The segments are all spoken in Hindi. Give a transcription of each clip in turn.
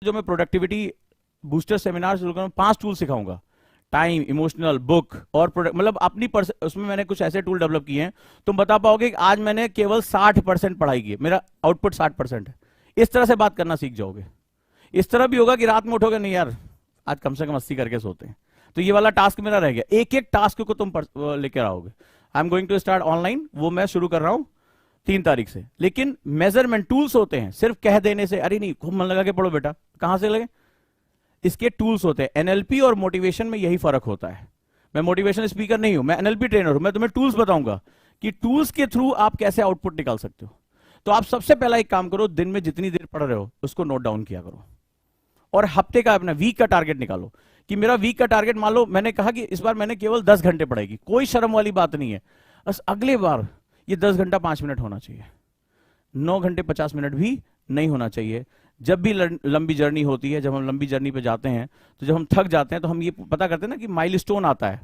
जो मैं प्रोडक्टिविटी बूस्टर सेमिनार शुरू करूँ, 5 टूल सिखाऊंगा। टाइम, इमोशनल, बुक और प्रोडक्ट, मतलब अपनी उसमें मैंने कुछ ऐसे टूल डेवलप किए हैं, तुम बता पाओगे कि आज मैंने केवल 60% पढ़ाई की है, मेरा आउटपुट 60% है। इस तरह से बात करना सीख जाओगे। इस तरह भी होगा कि रात में उठोगे, नहीं यार आज कम से कम 80 करके सोते हैं, तो ये वाला टास्क मेरा रह गया। एक एक टास्क को तुम लेकर आओगे। I am going to start online, वो मैं शुरू कर रहा हूं 3 तारीख से। लेकिन मेजरमेंट टूल्स होते हैं, सिर्फ कह देने से अरे नहीं खूब मन लगा के पढ़ो बेटा, कहां से लगे? इसके टूल्स होते हैं। एनएलपी और मोटिवेशन में यही फर्क होता है। मैं मोटिवेशन स्पीकर नहीं हूं, मैं एनएलपी ट्रेनर हूं। मैं तुम्हें टूल्स बताऊंगा कि टूल्स के थ्रू आप कैसे आउटपुट निकाल सकते हो। तो आप सबसे पहला एक काम करो, दिन में जितनी देर पढ़ रहे हो उसको नोट डाउन किया करो, और हफ्ते का अपना वीक का टारगेट निकालो कि मेरा वीक का टारगेट, मान लो मैंने कहा कि इस बार मैंने केवल 10 घंटे पढ़ाई की, कोई शर्म वाली बात नहीं है। बस अगले बार ये 10 घंटा 5 मिनट होना चाहिए, 9 घंटे 50 मिनट भी नहीं होना चाहिए। जब भी लंबी जर्नी होती है, जब हम लंबी जर्नी पे जाते हैं, तो जब हम थक जाते हैं तो हम ये पता करते हैं ना कि माइलस्टोन आता है,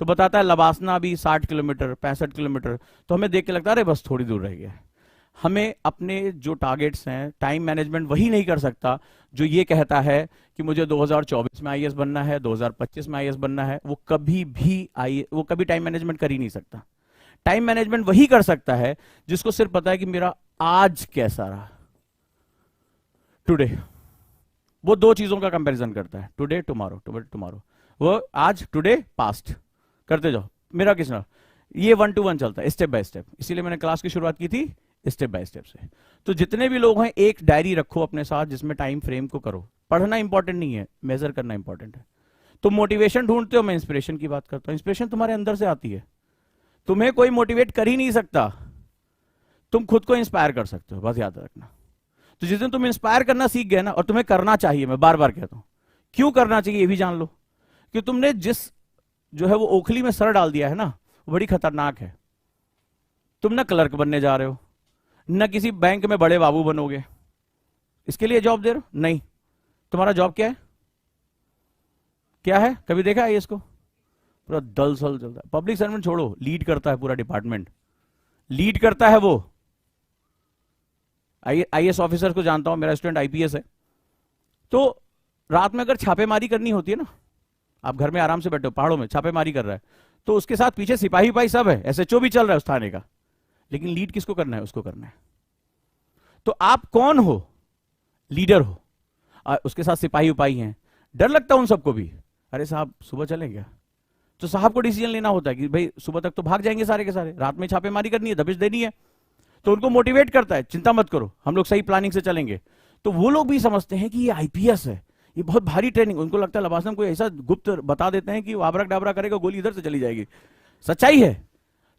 तो बताता है लबासना भी 60 किलोमीटर 65 किलोमीटर, तो हमें देख के लगता है अरे बस थोड़ी दूर रह गया। हमें अपने जो टारगेट्स हैं, टाइम मैनेजमेंट वही नहीं कर सकता जो ये कहता है कि मुझे 2024 में आईएएस बनना है, 2025 में आईएएस बनना है। वो कभी टाइम मैनेजमेंट कर ही नहीं सकता। टाइम मैनेजमेंट वही कर सकता है जिसको सिर्फ पता है कि मेरा आज कैसा रहा, टुडे। वो 2 चीजों का कंपैरिजन करता है, टुडे टुमारो। वो आज, टुडे, पास्ट करते जाओ। मेरा किसना ये 1 to 1 चलता है, स्टेप बाय स्टेप। इसीलिए मैंने क्लास की शुरुआत की थी स्टेप बाय स्टेप से। तो जितने भी लोग हैं, एक डायरी रखो अपने साथ जिसमें टाइम फ्रेम को करो। पढ़ना इंपॉर्टेंट नहीं है, मेजर करना इंपॉर्टेंट है। तुम मोटिवेशन ढूंढते हो, मैं इंस्पिरेशन की बात करता हूं। इंस्पिरेशन तुम्हारे अंदर से आती है, तुम्हें कोई मोटिवेट कर ही नहीं सकता, तुम खुद को इंस्पायर कर सकते हो, बस याद रखना। तो जिस दिन तुम इंस्पायर करना सीख गए ना, और तुम्हें करना चाहिए, मैं बार बार कहता हूं, क्यों करना चाहिए ये भी जान लो कि तुमने जिस जो है वो ओखली में सर डाल दिया है ना, वो बड़ी खतरनाक है। तुम ना क्लर्क बनने जा रहे हो, ना किसी बैंक में बड़े बाबू बनोगे, इसके लिए जॉब दे रहे हो नहीं। तुम्हारा जॉब क्या है? क्या है? कभी देखा है इसको? पूरा दल सल चलता है। पब्लिक सर्वेंट छोड़ो, लीड करता है पूरा डिपार्टमेंट, लीड करता है वो। आईएएस ऑफिसर को जानता हूं, मेरा स्टूडेंट आईपीएस है। तो रात में अगर छापेमारी करनी होती है ना, आप घर में आराम से बैठे हो, पहाड़ों में छापेमारी कर रहा है, तो उसके साथ पीछे सिपाही सब है, एसएचओ भी चल रहा है उस थाने का, लेकिन लीड किसको करना है? उसको करना है। तो आप कौन हो? लीडर हो। उसके साथ सिपाही उपाही हैं, डर लगता है उन सबको भी, अरे साहब सुबह चलें क्या? तो साहब को डिसीजन लेना होता है कि भाई सुबह तक तो भाग जाएंगे सारे के सारे, रात में छापेमारी करनी है, दबिश देनी है। तो उनको मोटिवेट करता है, चिंता मत करो, हम लोग सही प्लानिंग से चलेंगे। तो वो लोग भी समझते हैं कि ये आईपीएस है, ये बहुत भारी ट्रेनिंग। उनको लगता है लबासना कोई ऐसा गुप्त बता देते हैं कि वो आबरा डाबरा करेगा, गोली इधर से चली जाएगी, सच्चाई है।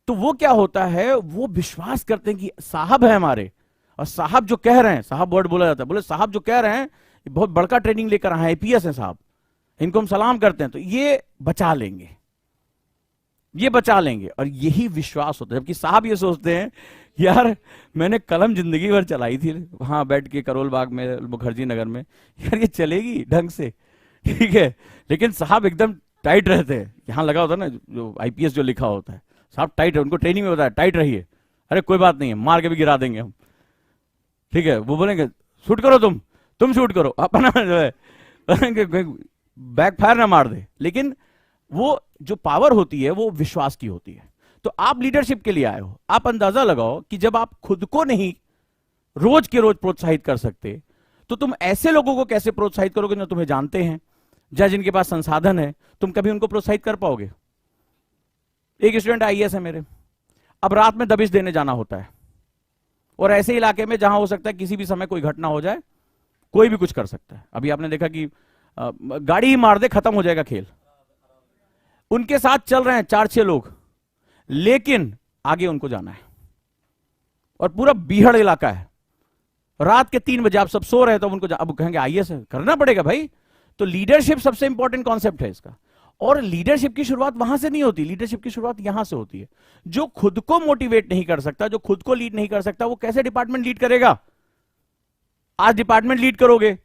तो वो क्या होता है, वो विश्वास करते हैं कि साहब है हमारे, और साहब जो कह रहे हैं, साहब वर्ड बोला जाता है, बोले साहब जो कह रहे हैं ये बहुत बड़का ट्रेनिंग लेकर आए हैं, आईपीएस है साहब, इनको हम सलाम करते हैं, तो ये बचा लेंगे, ये बचा लेंगे। और यही विश्वास होता है। जबकि साहब ये सोचते हैं यार मैंने कलम जिंदगी भर चलाई थी वहां बैठ के करोल बाग में, मुखर्जी नगर में, यार ये चलेगी ढंग से, ठीक है। लेकिन साहब एकदम टाइट रहते हैं, यहां लगा होता है ना जो आईपीएस जो लिखा होता है, साहब टाइट है, उनको ट्रेनिंग में बताया टाइट रहिए, अरे कोई बात नहीं है, मार के भी गिरा देंगे हम, ठीक है। वो बोलेंगे शूट करो, तुम शूट करो, अपना जो है बैकफायर ना मार दे। लेकिन वो जो पावर होती है वो विश्वास की होती है। तो आप लीडरशिप के लिए आए हो, आप अंदाजा लगाओ कि जब आप खुद को नहीं रोज के रोज प्रोत्साहित कर सकते, तो तुम ऐसे लोगों को कैसे प्रोत्साहित करोगे जो तुम्हें जानते हैं, या जिनके पास संसाधन है, तुम कभी उनको प्रोत्साहित कर पाओगे? एक स्टूडेंट आईएएस है मेरे, अब रात में दबिश देने जाना होता है, और ऐसे इलाके में जहां हो सकता है किसी भी समय कोई घटना हो जाए, कोई भी कुछ कर सकता है। अभी आपने देखा कि गाड़ी ही मार दे, खत्म हो जाएगा खेल। उनके साथ चल रहे हैं 4-6 लोग, लेकिन आगे उनको जाना है, और पूरा बीहड़ इलाका है, रात के 3 बजे आप सब सो रहे हैं, तो उनको अब कहेंगे आईएएस है, करना पड़ेगा भाई। तो लीडरशिप सबसे इंपॉर्टेंट कॉन्सेप्ट है इसका। और लीडरशिप की शुरुआत वहां से नहीं होती, लीडरशिप की शुरुआत यहां से होती है। जो खुद को मोटिवेट नहीं कर सकता, जो खुद को लीड नहीं कर सकता, वो कैसे डिपार्टमेंट लीड करेगा? आज डिपार्टमेंट लीड करोगे,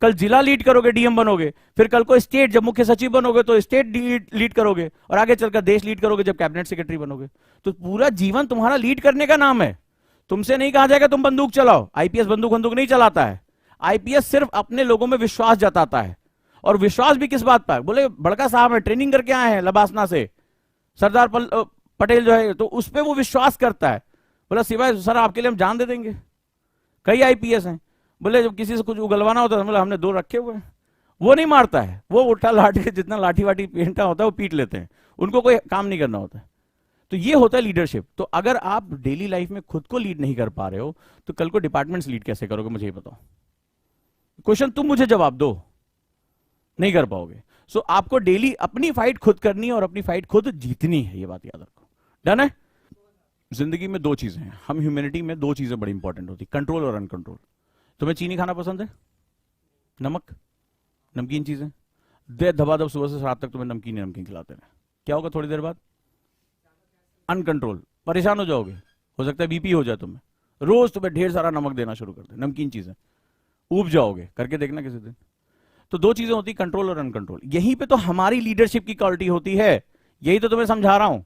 कल जिला लीड करोगे, डीएम बनोगे, फिर कल को स्टेट, जब मुख्य सचिव बनोगे तो स्टेट लीड करोगे, और आगे चलकर देश लीड करोगे जब कैबिनेट सेक्रेटरी बनोगे। तो पूरा जीवन तुम्हारा लीड करने का नाम है। तुमसे नहीं कहा जाएगा तुम बंदूक चलाओ, आईपीएस बंदूक नहीं चलाता है। आईपीएस सिर्फ अपने लोगों में विश्वास जताता है, और विश्वास भी किस बात पर? बोले बड़का साहब है, ट्रेनिंग करके आए हैं लबासना से, सरदार पटेल जो है, तो उस पर वो विश्वास करता है। बोला सिवाय सर आपके लिए हम जान दे देंगे। कई आईपीएस हैं, बोले जब किसी से कुछ उगलवाना होता है, बोला हमने 2 रखे हुए हैं। वो नहीं मारता है, वो उठा लाठी, जितना लाठी वाठी पीटना होता है वो पीट लेते हैं, उनको कोई काम नहीं करना होता है। तो ये होता है लीडरशिप। तो अगर आप डेली लाइफ में खुद को लीड नहीं कर पा रहे हो, तो कल को डिपार्टमेंट्स लीड कैसे करोगे? मुझे ये बताओ। क्वेश्चन तुम मुझे जवाब दो, नहीं कर पाओगे। सो आपको डेली अपनी फाइट खुद करनी है और अपनी फाइट खुद जीतनी है, ये बात याद रखो। डन है? जिंदगी में 2 चीजें हैं, हम ह्यूमैनिटी में 2 चीजें बड़ी इंपॉर्टेंट होती, कंट्रोल और अनकंट्रोल। तुम्हें चीनी खाना पसंद है? नमक, नमकीन चीजें, दे धबाधब सुबह से रात तक तुम्हें नमकीन नमकीन खिलाते रहे, क्या होगा थोड़ी देर बाद? अनकंट्रोल, परेशान हो जाओगे, हो सकता है बीपी हो जाए तुम्हें, रोज तुम्हें ढेर सारा नमक देना शुरू कर दे, नमकीन चीजें, ऊब जाओगे, करके देखना किसी दिन। तो 2 चीजें होती, कंट्रोल और अनकंट्रोल। यहीं पे तो हमारी लीडरशिप की क्वालिटी होती है, यही तो तुम्हें समझा रहा हूं।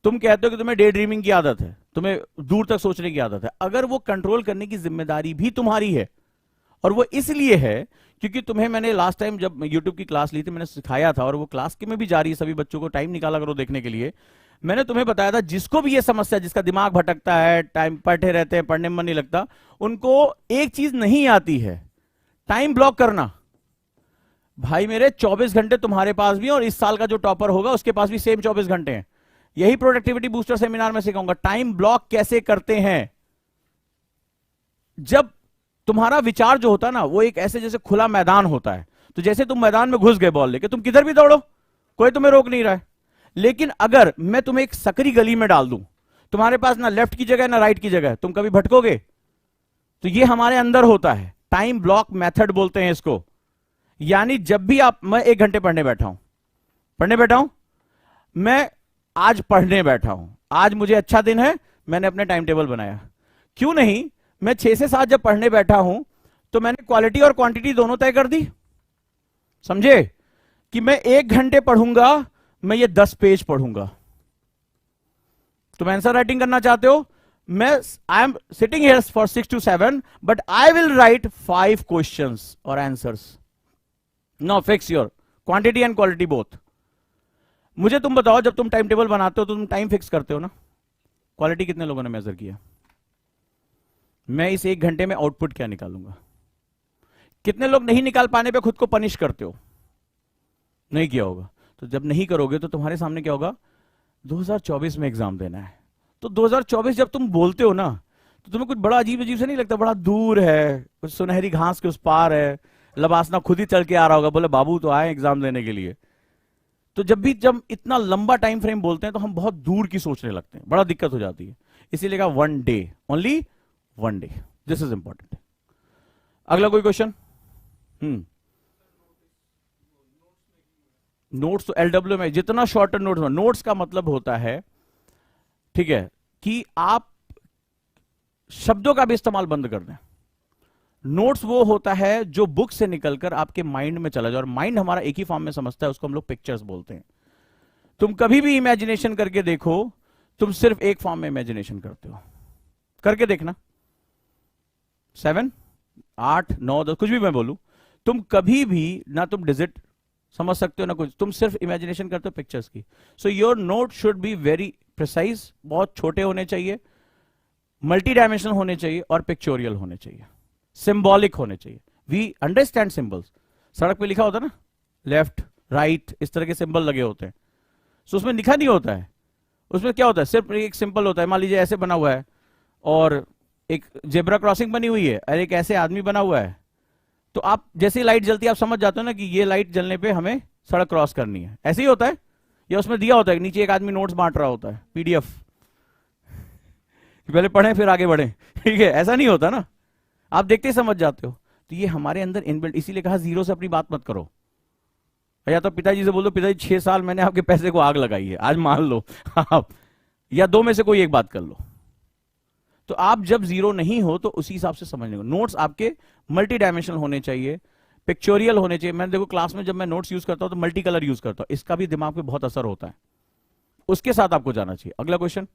तुम कहते हो कि तुम्हें डे ड्रीमिंग की आदत है, तुम्हें दूर तक सोचने की आदत है, अगर वो कंट्रोल करने की जिम्मेदारी भी तुम्हारी है, और वो इसलिए है क्योंकि तुम्हें मैंने लास्ट टाइम जब यूट्यूब की क्लास ली थी, मैंने सिखाया था, और वो क्लास के में भी जारी है, सभी बच्चों को टाइम निकाला करो देखने के लिए। मैंने तुम्हें बताया था जिसको भी ये समस्या, जिसका दिमाग भटकता है, टाइम पढ़ते रहते हैं, पढ़ने में मन नहीं लगता, उनको एक चीज नहीं आती है, टाइम ब्लॉक करना। भाई मेरे 24 घंटे तुम्हारे पास भी, और इस साल का जो टॉपर होगा उसके पास भी सेम 24 घंटे हैं। यही प्रोडक्टिविटी बूस्टर सेमिनार में सिखाऊंगा, टाइम ब्लॉक कैसे करते हैं। जब तुम्हारा विचार जो होता है ना, वो एक ऐसे जैसे खुला मैदान होता है, तो जैसे तुम मैदान में घुस गए बॉल लेके, तुम किधर भी दौड़ो, कोई तुम्हें रोक नहीं रहा है। लेकिन अगर मैं तुम्हें एक सकरी गली में डाल दूं, तुम्हारे पास ना लेफ्ट की जगह ना राइट की जगह, तुम कभी भटकोगे? तो ये हमारे अंदर होता है, टाइम ब्लॉक मेथड बोलते हैं इसको। यानी जब भी मैं 1 घंटे पढ़ने बैठा हूं, मैं आज पढ़ने बैठा हूं, आज मुझे अच्छा दिन है, मैंने अपने टाइम टेबल बनाया। क्यों नहीं, मैं 6 से 7 जब पढ़ने बैठा हूं, तो मैंने क्वालिटी और क्वांटिटी दोनों तय कर दी। समझे कि मैं 1 घंटे पढ़ूंगा, मैं ये 10 पेज पढ़ूंगा। तुम आंसर राइटिंग करना चाहते हो, I am sitting here for 6 to 7, but I will write 5 questions और answers. No, fix your quantity and quality both. मुझे तुम बताओ, जब तुम टाइम टेबल बनाते हो तो तुम टाइम फिक्स करते हो ना, क्वालिटी कितने लोगों ने मेजर किया? मैं इस 1 घंटे में आउटपुट क्या निकालूंगा? कितने लोग नहीं निकाल पाने पे खुद को पनिश करते हो? नहीं किया होगा। तो जब नहीं करोगे तो तुम्हारे सामने क्या होगा? 2024 में एग्जाम देना है, तो 2024 जब तुम बोलते हो ना, तो तुम्हें कुछ बड़ा अजीब अजीब से नहीं लगता? बड़ा दूर है, कुछ सुनहरी घास के उस पार है, लबासना खुद ही चल के आ रहा होगा, बोले बाबू तो आए एग्जाम देने के लिए। तो जब इतना लंबा टाइम फ्रेम बोलते हैं तो हम बहुत दूर की सोचने लगते हैं, बड़ा दिक्कत हो जाती है। इसीलिए कहा 1 day, only 1 day, this is important. अगला कोई क्वेश्चन? नोट्स तो एलडब्ल्यू में जितना शॉर्टर नोट्स, नोट्स का मतलब होता है, ठीक है, कि आप शब्दों का भी इस्तेमाल बंद कर दें। नोट्स वो होता है जो बुक से निकलकर आपके माइंड में चला जाए, और माइंड हमारा एक ही फॉर्म में समझता है, उसको हम लोग पिक्चर्स बोलते हैं। तुम कभी भी इमेजिनेशन करके देखो, तुम सिर्फ एक फॉर्म में इमेजिनेशन करते हो, करके देखना। 7, 8, 9, 10 कुछ भी मैं बोलूं, तुम कभी भी ना तुम डिजिट समझ सकते हो ना कुछ, तुम सिर्फ इमेजिनेशन करते हो पिक्चर्स की। So your note should be very precise, बहुत छोटे होने चाहिए, मल्टी डायमेंशनल होने चाहिए, और पिक्चोरियल होने चाहिए, सिंबॉलिक होने चाहिए। वी अंडरस्टैंड सिंबल्स, सड़क पे लिखा होता है ना, लेफ्ट राइट, इस तरह के सिंबल लगे होते हैं, सो उसमें लिखा नहीं होता है, उसमें क्या होता है, सिर्फ एक सिंपल होता है। मान लीजिए ऐसे बना हुआ है, और एक जेब्रा क्रॉसिंग बनी हुई है, और एक ऐसे आदमी बना हुआ है, तो आप जैसे ही लाइट जलती है आप समझ जाते हो ना कि ये लाइट जलने पे हमें सड़क क्रॉस करनी है। ऐसे ही होता है, या उसमें दिया होता है नीचे एक आदमी नोट्स बांट रहा होता है, पीडीएफ, पहले पढ़ें फिर आगे बढ़ें, ठीक है, ऐसा नहीं होता ना, आप देखते ही समझ जाते हो। तो ये हमारे अंदर इनबिल्ट, इसीलिए कहा जीरो से अपनी बात मत करो। या तो पिताजी से बोल दो, पिताजी 6 साल मैंने आपके पैसे को आग लगाई है, आज मान लो आप, या 2 में से कोई एक बात कर लो। तो आप जब जीरो नहीं हो तो उसी हिसाब से समझने को। नोट्स आपके मल्टी डायमेंशनल होने चाहिए, पिक्चोरियल होने चाहिए। मैंने देखो क्लास में जब मैं नोट्स यूज करता हूं तो मल्टी कलर यूज करता हूं, इसका भी दिमाग पे बहुत असर होता है, उसके साथ आपको जाना चाहिए। अगला क्वेश्चन,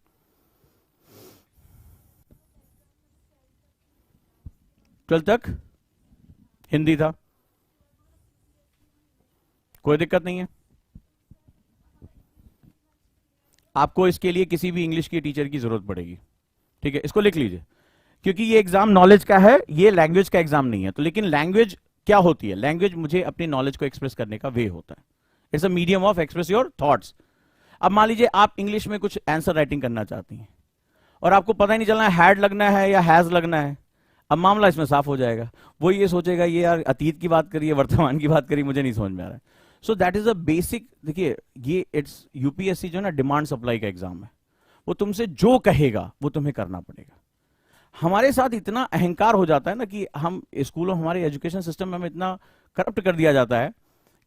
12 तक हिंदी था, कोई दिक्कत नहीं है। आपको इसके लिए किसी भी इंग्लिश की टीचर की जरूरत पड़ेगी, ठीक है, इसको लिख लीजिए, क्योंकि ये एग्जाम नॉलेज का है, ये लैंग्वेज का एग्जाम नहीं है। तो लेकिन लैंग्वेज क्या होती है? लैंग्वेज मुझे अपनी नॉलेज को एक्सप्रेस करने का वे होता है। It's a medium of express your thoughts. अब मान लीजिए आप इंग्लिश में कुछ आंसर राइटिंग करना चाहती हैं और आपको पता ही नहीं चलना है हैड लगना है या हैज लगना है। अब मामला इसमें साफ हो जाएगा, वो ये सोचेगा ये यार अतीत की बात करिए, वर्तमान की बात करिए, मुझे नहीं समझ में आ रहा है। So that is a basic. देखिए ये इट्स यूपीएससी जो है ना, डिमांड सप्लाई का एग्जाम है। वो तुमसे जो कहेगा वो तुम्हें करना पड़ेगा। हमारे साथ इतना अहंकार हो जाता है ना कि हम स्कूलों, हमारे एजुकेशन सिस्टम में हमें इतना करप्ट कर दिया जाता है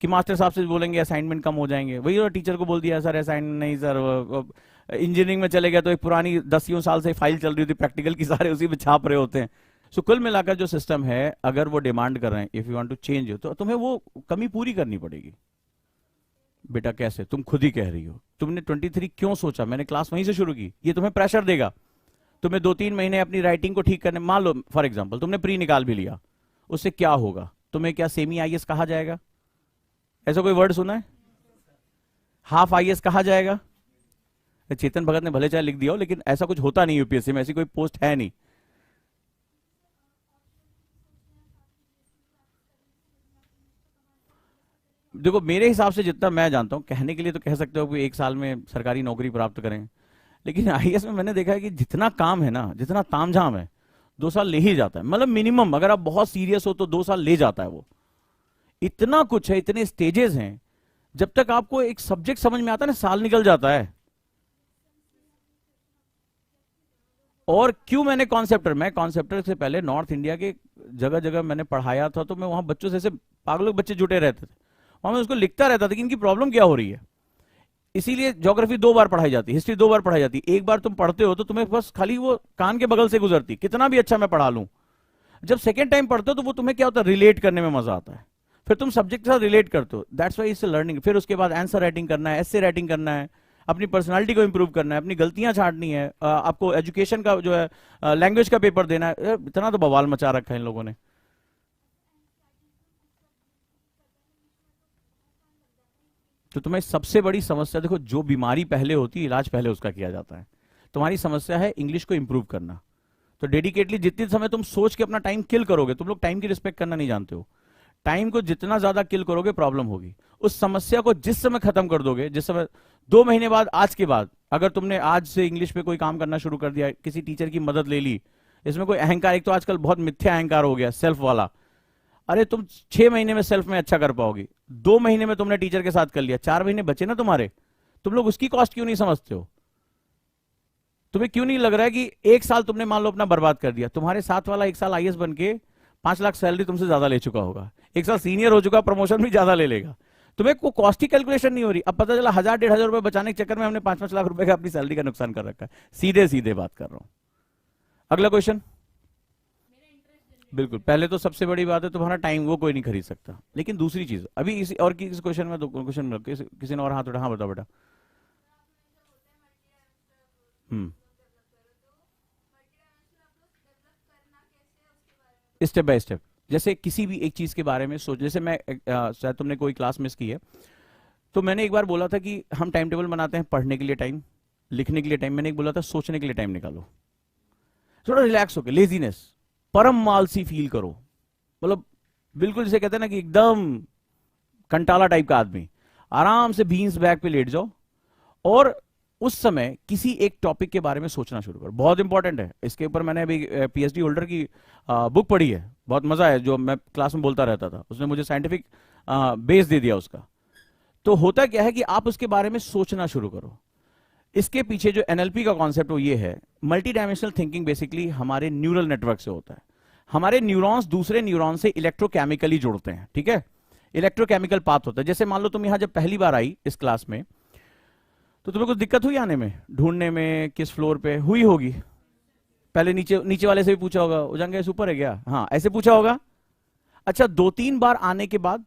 कि मास्टर साहब से बोलेंगे असाइनमेंट कम हो जाएंगे, वही टीचर को बोल दिया सर असाइनमेंट नहीं सर। इंजीनियरिंग में चले गए तो एक पुरानी 10 साल से फाइल चल रही थी प्रैक्टिकल की, सारे उसी पे छाप रहे होते हैं। सो कुल मिलाकर जो सिस्टम है, अगर वो डिमांड कर रहे हैं, if you want to change, तो तुम्हें वो कमी पूरी करनी पड़ेगी। बेटा कैसे? तुम खुद ही कह रही हो। तुमने 23 क्यों सोचा? मैंने क्लास वहीं से शुरू की। ये तुम्हें प्रेशर देगा। तुम्हें 2-3 महीने अपनी राइटिंग को ठीक करने, मान लो फॉर एग्जांपल तुमने प्री निकाल भी लिया, उससे क्या होगा? तुम्हें क्या सेमी आईएएस कहा जाएगा? ऐसा कोई वर्ड सुना है? हाफ आईएएस कहा जाएगा? चेतन भगत ने भले चाहे लिख दिया हो, लेकिन ऐसा कुछ होता नहीं यूपीएससी में, ऐसी कोई पोस्ट है नहीं। देखो मेरे हिसाब से जितना मैं जानता हूं, कहने के लिए तो कह सकते हो कि 1 साल में सरकारी नौकरी प्राप्त करें, लेकिन आईएएस में मैंने देखा है कि जितना काम है ना, जितना तामझाम है, 2 साल ले ही जाता है। मतलब मिनिमम अगर आप बहुत सीरियस हो तो 2 साल ले जाता है वो। इतना कुछ है, इतने स्टेजेस हैं, जब तक आपको एक सब्जेक्ट समझ में आता है ना, साल निकल जाता है। और क्यों मैंने कॉन्सेप्टर, मैं कॉन्सेप्टर से पहले नॉर्थ इंडिया के जगह जगह मैंने पढ़ाया था, तो मैं वहां बच्चों से ऐसे पागलों के बच्चे जुटे रहते थे, वहां मैं उसको लिखता रहता था कि इनकी प्रॉब्लम क्या हो रही है। इसीलिए ज्योग्राफी 2 बार पढ़ाई जाती, हिस्ट्री 2 बार पढ़ाई जाती। एक बार तुम पढ़ते हो तो तुम्हें बस खाली वो कान के बगल से गुजरती, कितना भी अच्छा मैं पढ़ा लूं। जब सेकेंड टाइम पढ़ते हो तो वो तुम्हें क्या होता है, रिलेट करने में मजा आता है। फिर तुम सब्जेक्ट के साथ रिलेट करते हो, दैट्स वाई इट्स लर्निंग। फिर उसके बाद आंसर राइटिंग करना है, एस्से राइटिंग करना है, अपनी पर्सनालिटी को इंप्रूव करना है, अपनी गलतियां छांटनी है, आपको एजुकेशन का जो है लैंग्वेज का पेपर देना है। इतना तो बवाल मचा रखा है इन लोगों ने। तो तुम्हें सबसे बड़ी समस्या, देखो जो बीमारी पहले होती है, इलाज पहले उसका किया जाता है। तुम्हारी समस्या है इंग्लिश को इंप्रूव करना। तो डेडिकेटली जितनी समय तुम सोच के अपना टाइम किल करोगे, तुम लोग टाइम की रिस्पेक्ट करना नहीं जानते हो, टाइम को जितना ज्यादा किल करोगे प्रॉब्लम होगी। उस समस्या को जिस समय खत्म कर दोगे, जिस समय 2 महीने बाद, आज के बाद, अगर तुमने आज से इंग्लिश पे कोई काम करना शुरू कर दिया, किसी टीचर की मदद ले ली, इसमें कोई अहंकार, एक तो आजकल बहुत मिथ्या अहंकार हो गया सेल्फ वाला। अरे तुम 6 महीने में सेल्फ में अच्छा कर पाओगी, 2 महीने में तुमने टीचर के साथ कर लिया, 4 महीने बचे ना तुम्हारे। तुम लोग उसकी कॉस्ट क्यों नहीं समझते हो? तुम्हें क्यों नहीं लग रहा है कि 1 साल तुमने मान लो अपना बर्बाद कर दिया, तुम्हारे साथ वाला 1 साल आईएएस बन के 5 लाख सैलरी तुमसे ज्यादा ले चुका होगा, 1 साल सीनियर हो चुका, प्रमोशन भी ज्यादा ले लेगा। तुम्हें को कॉस्ट की कैलकुलेशन नहीं हो रही। अब पता चला 1000-1500 रुपए बचाने के चक्कर में हमने 5-5 लाख रुपए का अपनी सैलरी का नुकसान कर रखा है। सीधे सीधे बात कर रहा हूं। अगला क्वेश्चन। बिल्कुल, पहले तो सबसे बड़ी बात है तुम्हारा टाइम, वो कोई नहीं खरीद सकता। लेकिन दूसरी चीज अभी इसी और किस क्वेश्चन में, दो क्वेश्चन में किसी ने और हाथ उठा, हाँ बताओ बेटा। हम्म, स्टेप बाय स्टेप। जैसे किसी भी एक चीज के बारे में सोच, जैसे मैं शायद तुमने कोई क्लास मिस की है, तो मैंने एक बार बोला था कि हम टाइम टेबल बनाते हैं, पढ़ने के लिए टाइम, लिखने के लिए टाइम, मैंने एक बोला था सोचने के लिए टाइम निकालो। थोड़ा रिलैक्स होकर, लेजीनेस, परम आलसी फील करो, मतलब बिल्कुल जैसे कहते हैं ना कि एकदम कंटाला टाइप का आदमी, आराम से बीन्स बैग पे लेट जाओ और उस समय किसी एक टॉपिक के बारे में सोचना शुरू करो। बहुत इंपॉर्टेंट है। इसके ऊपर मैंने अभी पीएचडी होल्डर की बुक पढ़ी है, बहुत मजा है, जो मैं क्लास में बोलता रहता था, उसने मुझे साइंटिफिक बेस दे दिया उसका। तो होता क्या है कि आप उसके बारे में सोचना शुरू करो। इसके पीछे जो एनएलपी का कॉन्सेप्ट वो ये है, मल्टी डायमेंशनल थिंकिंग बेसिकली हमारे न्यूरल नेटवर्क से होता है। हमारे न्यूरॉन्स दूसरे न्यूरॉन से इलेक्ट्रोकेमिकली जुड़ते हैं, ठीक है, इलेक्ट्रोकेमिकल पाथ होता है। जैसे मान लो तुम यहां जब पहली बार आई इस क्लास में, तो तुम्हें कुछ दिक्कत हुई आने में, ढूंढने में, किस फ्लोर पे हुई होगी? पहले नीचे नीचे वाले से भी पूछा होगा, उजांग गैस ऊपर है क्या, हाँ ऐसे पूछा होगा। अच्छा 2-3 बार आने के बाद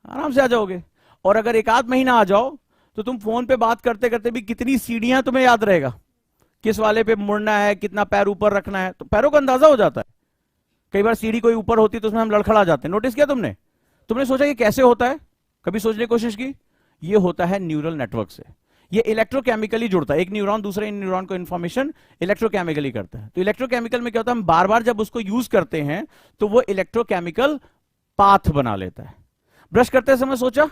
आराम से आ जाओगे। और अगर 1 आध महीना आ जाओ तो तुम फोन पे बात करते करते भी कितनी सीढ़ियां तुम्हें याद रहेगा, किस वाले पे मुड़ना है, कितना पैर ऊपर रखना है, तो पैरों का अंदाजा हो जाता है। कई बार सीढ़ी कोई ऊपर होती है तो उसमें हम लड़खड़ा जाते हैं, नोटिस किया तुमने? तुमने सोचा ये कैसे होता है? कभी सोचने की कोशिश की? ये होता है न्यूरल नेटवर्क से। ये इलेक्ट्रोकेमिकली जुड़ता है, एक न्यूरॉन दूसरे न्यूरॉन को इंफॉर्मेशन इलेक्ट्रोकेमिकली करता है। तो इलेक्ट्रोकेमिकल में क्या होता है, हम बार बार जब उसको यूज करते हैं तो वो इलेक्ट्रोकेमिकल पाथ बना लेता है। ब्रश करते समय सोचा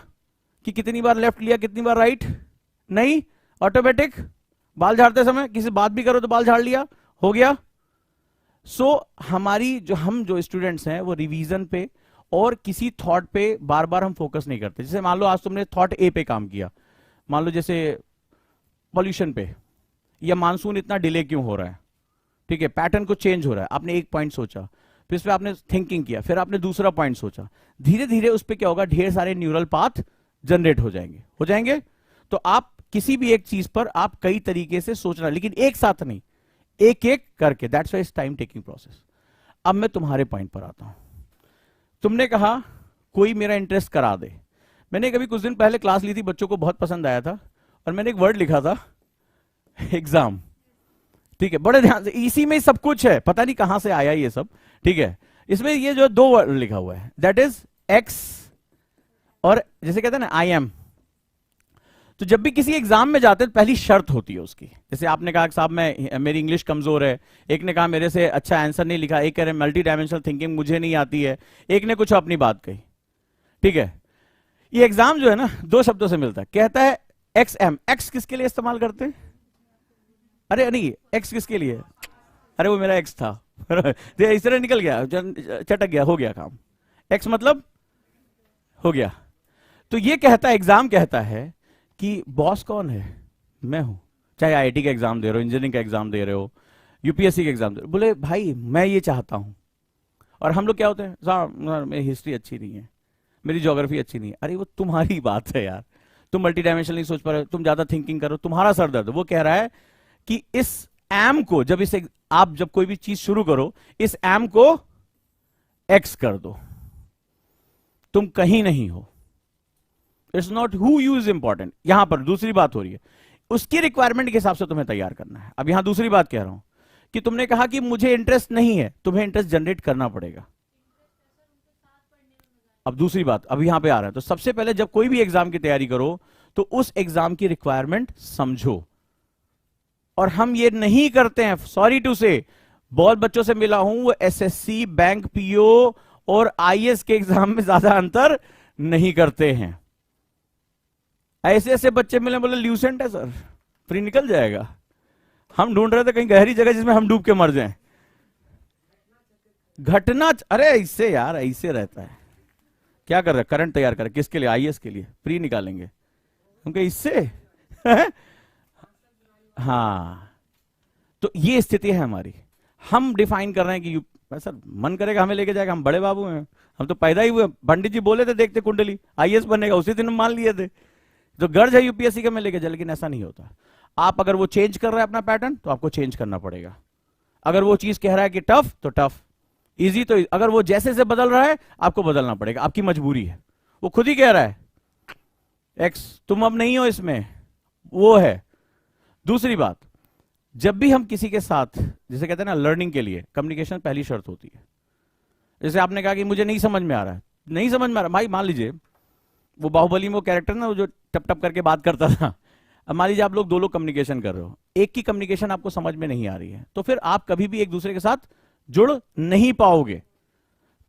कि कितनी बार लेफ्ट लिया, कितनी बार राइट? नहीं, ऑटोमेटिक। बाल झाड़ते समय किसी बात भी करो तो बाल झाड़ लिया, हो गया। हमारी हम जो स्टूडेंट्स हैं वो रिवीजन पे और किसी थॉट पे बार बार हम फोकस नहीं करते। जैसे मान लो आज तुमने थॉट ए पे काम किया, मान लो जैसे पॉल्यूशन पे, या मानसून इतना डिले क्यों हो रहा है, ठीक है, पैटर्न को चेंज हो रहा है, आपने एक पॉइंट सोचा, फिर इस पे आपने थिंकिंग किया, फिर आपने दूसरा पॉइंट सोचा, धीरे धीरे उस पे क्या होगा, ढेर सारे न्यूरल पाथ जनरेट हो जाएंगे। तो आप किसी भी एक चीज पर आप कई तरीके से सोचना, लेकिन एक साथ नहीं, एक एक करके। That's why it's time taking process. अब मैं तुम्हारे पॉइंट पर आता हूं। तुमने कहा कोई मेरा इंटरेस्ट करा दे। मैंने कभी कुछ दिन पहले क्लास ली थी, बच्चों को बहुत पसंद आया था, और मैंने एक वर्ड लिखा था, एग्जाम। ठीक है, बड़े ध्यान से, इसी में सब कुछ है, पता नहीं कहां से आया ये सब। ठीक है, इसमें ये जो दो वर्ड लिखा हुआ है, दैट इज एक्स, और जैसे कहते हैं ना आई एम। तो जब भी किसी एग्जाम में जाते हैं पहली शर्त होती है उसकी। जैसे आपने कहा कि साहब मेरी इंग्लिश कमजोर है, एक ने कहा मेरे से अच्छा आंसर नहीं लिखा, एक कह रहे मल्टी डायमेंशनल थिंकिंग मुझे नहीं आती है, एक ने कुछ अपनी बात कही। ठीक है, ये एग्जाम जो है ना दो शब्दों से मिलता है, कहता है एक्स एम। एक्स किसके लिए इस्तेमाल करते हैं? अरे नहीं, एक्स किसके लिए? अरे वो मेरा एक्स था इस तरह निकल गया, चटक गया, हो गया काम। एक्स मतलब हो गया। तो ये कहता है, एग्जाम कहता है कि बॉस कौन है? मैं हूं। चाहे आईआईटी का एग्जाम दे रहे हो, इंजीनियरिंग का एग्जाम दे रहे हो, यूपीएससी का एग्जाम दे रहे हो, बोले भाई मैं ये चाहता हूं। और हम लोग क्या होते हैं, साहब मेरी हिस्ट्री अच्छी नहीं है, मेरी ज्योग्राफी अच्छी नहीं है। अरे वो तुम्हारी बात है यार, तुम मल्टी डायमेंशनल नहीं सोच पा रहे हो, तुम ज्यादा थिंकिंग करो, तुम्हारा सर दर्द। वो कह रहा है कि इस एम को आप जब कोई भी चीज शुरू करो, इस एम को एक्स कर दो, तुम कहीं नहीं हो। It's not who you is important. यहां पर दूसरी बात हो रही है, उसकी रिक्वायरमेंट के हिसाब से तुम्हें तैयार करना है। अब यहां दूसरी बात कह रहा हूं कि तुमने कहा कि मुझे इंटरेस्ट नहीं है, तुम्हें इंटरेस्ट जनरेट करना पड़ेगा। अब दूसरी बात अब यहां पे आ रहा है, तो सबसे पहले जब कोई भी एग्जाम की तैयारी करो तो उस एग्जाम की रिक्वायरमेंट समझो। और हम ये नहीं करते हैं, सॉरी टू से, बहुत बच्चों से मिला हूं, वो एसएससी, बैंक, पीओ और आईएएस के एग्जाम में ज्यादा अंतर नहीं करते हैं। ऐसे ऐसे बच्चे मिले, बोले ल्यूसेंट है सर, फ्री निकल जाएगा। हम ढूंढ रहे थे कहीं गहरी जगह जिसमें हम डूब के मर जाएं। घटना, अरे इससे यार ऐसे रहता है। क्या कर रहे, करंट तैयार कर, किसके लिए? आईएएस के लिए, फ्री निकालेंगे क्योंकि इससे हाँ, तो ये स्थिति है हमारी। हम डिफाइन कर रहे हैं कि सर मन करेगा हमें लेके जाएगा, हम बड़े बाबू हैं, हम तो पैदा ही हुए, पंडित जी बोले थे देखते कुंडली आईएएस बनेगा, उसी दिन हम मान लिए थे, जो गर्ज है यूपीएससी का मैं लेके जाए। लेकिन ऐसा नहीं होता। आप अगर वो चेंज कर रहा है अपना पैटर्न, तो आपको चेंज करना पड़ेगा। अगर वो चीज कह रहा है कि टफ, तो टफ, इजी तो अगर वो जैसे से बदल रहा है, आपको बदलना पड़ेगा, आपकी मजबूरी है। वो खुद ही कह रहा है एक्स, तुम अब नहीं हो इसमें, वो है। दूसरी बात, जब भी हम किसी के साथ, जैसे कहते हैं ना लर्निंग के लिए कम्युनिकेशन पहली शर्त होती है। जैसे आपने कहा कि मुझे नहीं समझ में आ रहा है, नहीं समझ में आ रहा, भाई मान लीजिए वो बाहुबली में वो कैरेक्टर ना, वो जो टप टप करके बात करता था, अब मान लीजिए आप लोग दो लोग कम्युनिकेशन कर रहे हो, एक की कम्युनिकेशन आपको समझ में नहीं आ रही है, तो फिर आप कभी भी एक दूसरे के साथ जुड़ नहीं पाओगे।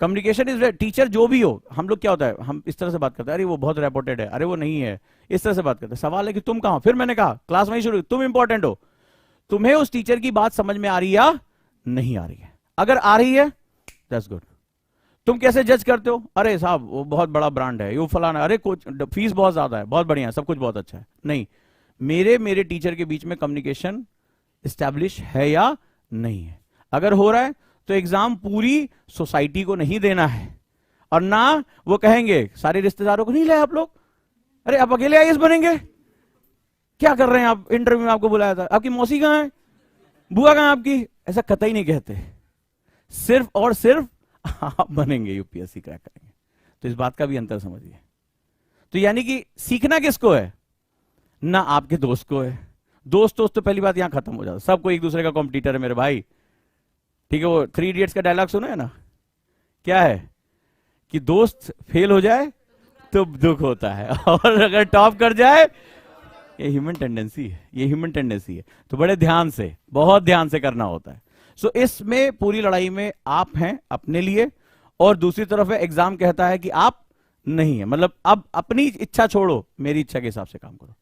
कम्युनिकेशन इज, टीचर जो भी हो, हम लोग क्या होता है, हम इस तरह से बात करते हैं, अरे वो बहुत रेपोर्टेड है, अरे वो नहीं है, इस तरह से बात करते हैं। सवाल है कि तुम कहां हो? फिर मैंने कहा क्लास वहीं शुरू, तुम इंपॉर्टेंट हो, तुम्हें उस टीचर की बात समझ में आ रही है या नहीं आ रही है? अगर आ रही है दैट्स गुड। तुम कैसे जज करते हो? अरे साहब वो बहुत बड़ा ब्रांड है, ये फलाना, अरे कोच फीस बहुत ज्यादा है, बहुत बढ़िया है, सब कुछ बहुत अच्छा है। नहीं, मेरे टीचर के बीच में कम्युनिकेशन एस्टैब्लिश है या नहीं है? अगर हो रहा है तो एग्जाम पूरी सोसाइटी को नहीं देना है, और ना वो कहेंगे सारे रिश्तेदारों को नहीं लाए आप लोग, अरे आप अकेले आईएएस बनेंगे, क्या कर रहे हैं आप, इंटरव्यू में आपको बुलाया था, आपकी मौसी कहां है, बुआ कहां है आपकी? ऐसा कतई नहीं कहते, सिर्फ और सिर्फ आप बनेंगे, यूपीएससी क्रैक करेंगे। तो इस बात का भी अंतर समझिए। तो यानी कि सीखना किसको है? ना आपके दोस्त को है। दोस्त तो पहली बात यहां खत्म हो जाता, सबको एक दूसरे का कॉम्पिटिटर है मेरे भाई। ठीक है, वो 3 इडियट्स का डायलॉग सुना है ना, क्या है कि दोस्त फेल हो जाए तो दुख होता है, और अगर टॉप कर जाए, ये ह्यूमन टेंडेंसी है, ये ह्यूमन टेंडेंसी है। तो बड़े ध्यान से, बहुत ध्यान से करना होता है। सो इसमें पूरी लड़ाई में आप हैं अपने लिए, और दूसरी तरफ है एग्जाम कहता है कि आप नहीं है, मतलब अब अपनी इच्छा छोड़ो, मेरी इच्छा के हिसाब से काम करो।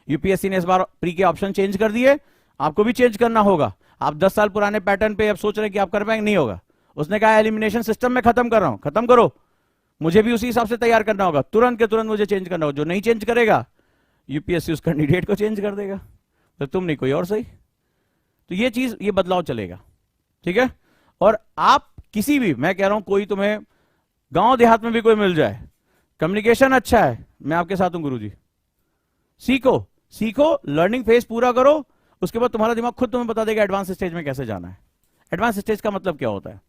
यूपीएससी ने इस बार प्री के ऑप्शन चेंज कर दिए, आपको भी चेंज करना होगा। आप 10 साल पुराने पैटर्न पे अब सोच रहे हैं कि आप कर पाएंगे, नहीं होगा। उसने कहा एलिमिनेशन सिस्टम में खत्म कर रहा हूं, खत्म करो, मुझे भी उसी हिसाब से तैयार करना होगा, तुरंत के तुरंत मुझे चेंज करना होगा। जो नहीं चेंज करेगा यूपीएससी उस कैंडिडेट को चेंज कर देगा, तो तुम नहीं कोई और सही। तो ये चीज, ये बदलाव चलेगा, ठीक है। और आप किसी भी, मैं कह रहा हूं कोई तुम्हें गांव देहात में भी कोई मिल जाए, कम्युनिकेशन अच्छा है, मैं आपके साथ हूं गुरुजी, सीखो सीखो, लर्निंग फेज पूरा करो, उसके बाद तुम्हारा दिमाग खुद तुम्हें बता देगा एडवांस स्टेज में कैसे जाना है। एडवांस स्टेज का मतलब क्या होता है?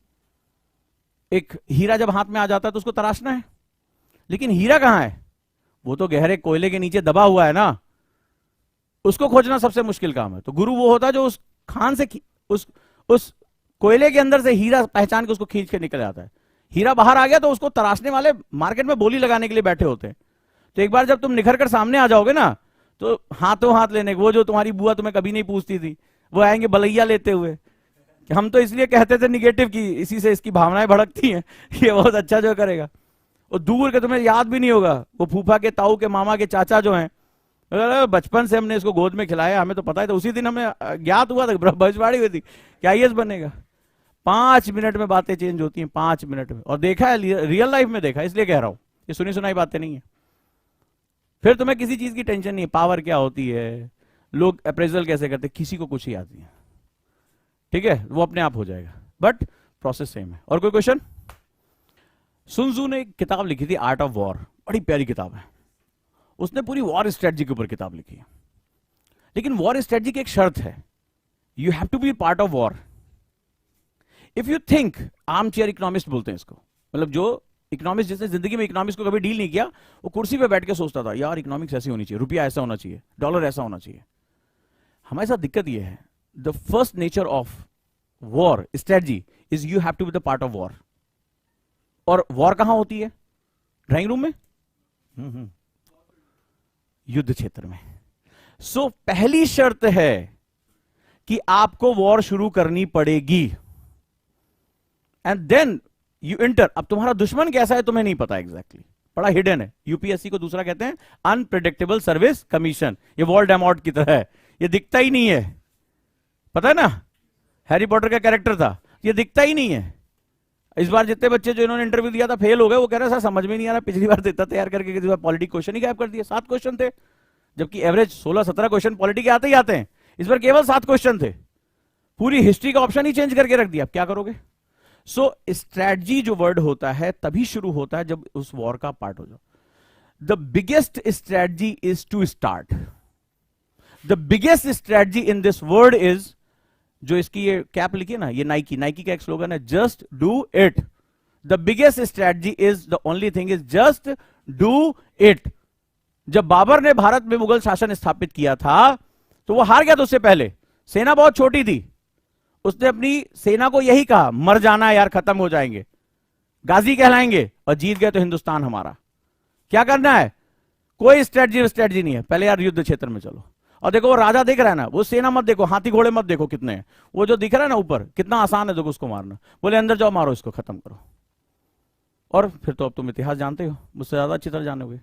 एक हीरा जब हाथ में आ जाता है तो उसको तराशना है, लेकिन हीरा कहां है? वो तो गहरे कोयले के नीचे दबा हुआ है ना, उसको खोजना सबसे मुश्किल काम है। तो गुरु वो होता है जो उस खान से, उस कोयले के अंदर से हीरा पहचान के उसको खींच के निकल आता है। हीरा बाहर आ गया तो उसको तराशने वाले मार्केट में बोली लगाने के लिए बैठे होते हैं। तो एक बार जब तुम निखर कर सामने आ जाओगे ना, तो हाथों हाथ लेने, वो जो तुम्हारी बुआ तुम्हें कभी नहीं पूछती थी, वो आएंगे बलैया लेते हुए। हम तो इसलिए कहते थे निगेटिव की, इसी से इसकी भावनाएं भड़कती हैं, ये बहुत अच्छा जो करेगा। और दूर के तुम्हें याद भी नहीं होगा, वो फूफा के, ताऊ के, मामा के, चाचा जो हैं, बचपन से हमने इसको गोद में खिलाया, हमें तो पता है। तो उसी दिन हमें ज्ञात हुआ था, भविष्यवाणी हुई थी कि आईएएस बनेगा। 5 मिनट में बातें चेंज होती हैं, 5 मिनट में। और देखा है, रियल लाइफ में देखा है, इसलिए कह रहा हूं, ये सुनी सुनाई बातें नहीं है। फिर तुम्हें किसी चीज की टेंशन नहीं है, पावर क्या होती है, लोग अप्रेजल कैसे करते, किसी को कुछ ही आती है, ठीक है, वो अपने आप हो जाएगा, बट प्रोसेस सेम है। और कोई क्वेश्चन? सुन त्जू ने एक किताब लिखी थी, आर्ट ऑफ वॉर, बड़ी प्यारी किताब है। उसने पूरी वॉर स्ट्रेटजी के ऊपर किताब लिखी है। लेकिन वॉर स्ट्रेटजी की एक शर्त है, you have to be part of war. If you think, armchair economist बोलते हैं इसको, मतलब जो इकोनॉमिस्ट, जिसने जिंदगी में इकोनॉमिक्स को कभी डील नहीं किया, वो कुर्सी पे बैठ के सोचता था यार इकोनॉमिक्स ऐसी होनी चाहिए, रुपया ऐसा होना चाहिए, डॉलर ऐसा होना चाहिए। हमारे साथ दिक्कत ये है, the first nature of war strategy is you have to be the part of war. और वॉर कहां होती है? ड्राइंग रूम में, युद्ध क्षेत्र में। सो पहली शर्त है कि आपको वॉर शुरू करनी पड़ेगी, एंड देन यू इंटर। अब तुम्हारा दुश्मन कैसा है तुम्हें नहीं पता एग्जैक्टली, बड़ा हिडन है। यूपीएससी को दूसरा कहते हैं अनप्रेडिक्टेबल सर्विस कमीशन। ये वोल्डेमॉर्ट की तरह है, ये दिखता ही नहीं है, पता है ना, हैरी पॉटर का कैरेक्टर था, ये दिखता ही नहीं है। इस बार जितने बच्चे जो इन्होंने इंटरव्यू दिया था फेल हो गए, वो कह रहे सर समझ में नहीं आ रहा, पिछली बार देता तैयार करके पॉलिटी क्वेश्चन ही गायब कर दिए। 7 क्वेश्चन थे, जबकि एवरेज 16-17 क्वेश्चन पॉलिटी के आते ही आते हैं, इस बार केवल 7 क्वेश्चन थे। पूरी हिस्ट्री का ऑप्शन ही चेंज करके रख दिया, अब क्या करोगे? सो स्ट्रैटेजी जो वर्ड होता है तभी शुरू होता है जब उस वॉर का पार्ट हो जाओ। The biggest strategy is to start. The biggest strategy in this word is, जो इसकी ये कैप लिखी है ना, ये नाइकी का एक स्लोगन है, just do it. The biggest strategy is, the only thing is just do it. जब बाबर ने भारत में मुगल शासन स्थापित किया था तो वो हार गया था, उससे पहले सेना बहुत छोटी थी, उसने अपनी सेना को यही कहा, मर जाना यार, खत्म हो जाएंगे, गाजी कहलाएंगे, और जीत गए तो हिंदुस्तान हमारा। क्या करना है? कोई स्ट्रेटजी नहीं है, पहले यार युद्ध क्षेत्र में चलो। और देखो वो राजा दिख रहा है ना, वो सेना मत देखो, हाथी घोड़े मत देखो कितने हैं, वो जो दिख रहा है ना ऊपर, कितना आसान है देखो उसको मारना। बोले अंदर जाओ, मारो इसको, खत्म करो। और फिर तो अब तुम इतिहास जानते हो, मुझसे ज्यादा अच्छी तरह जानोगे।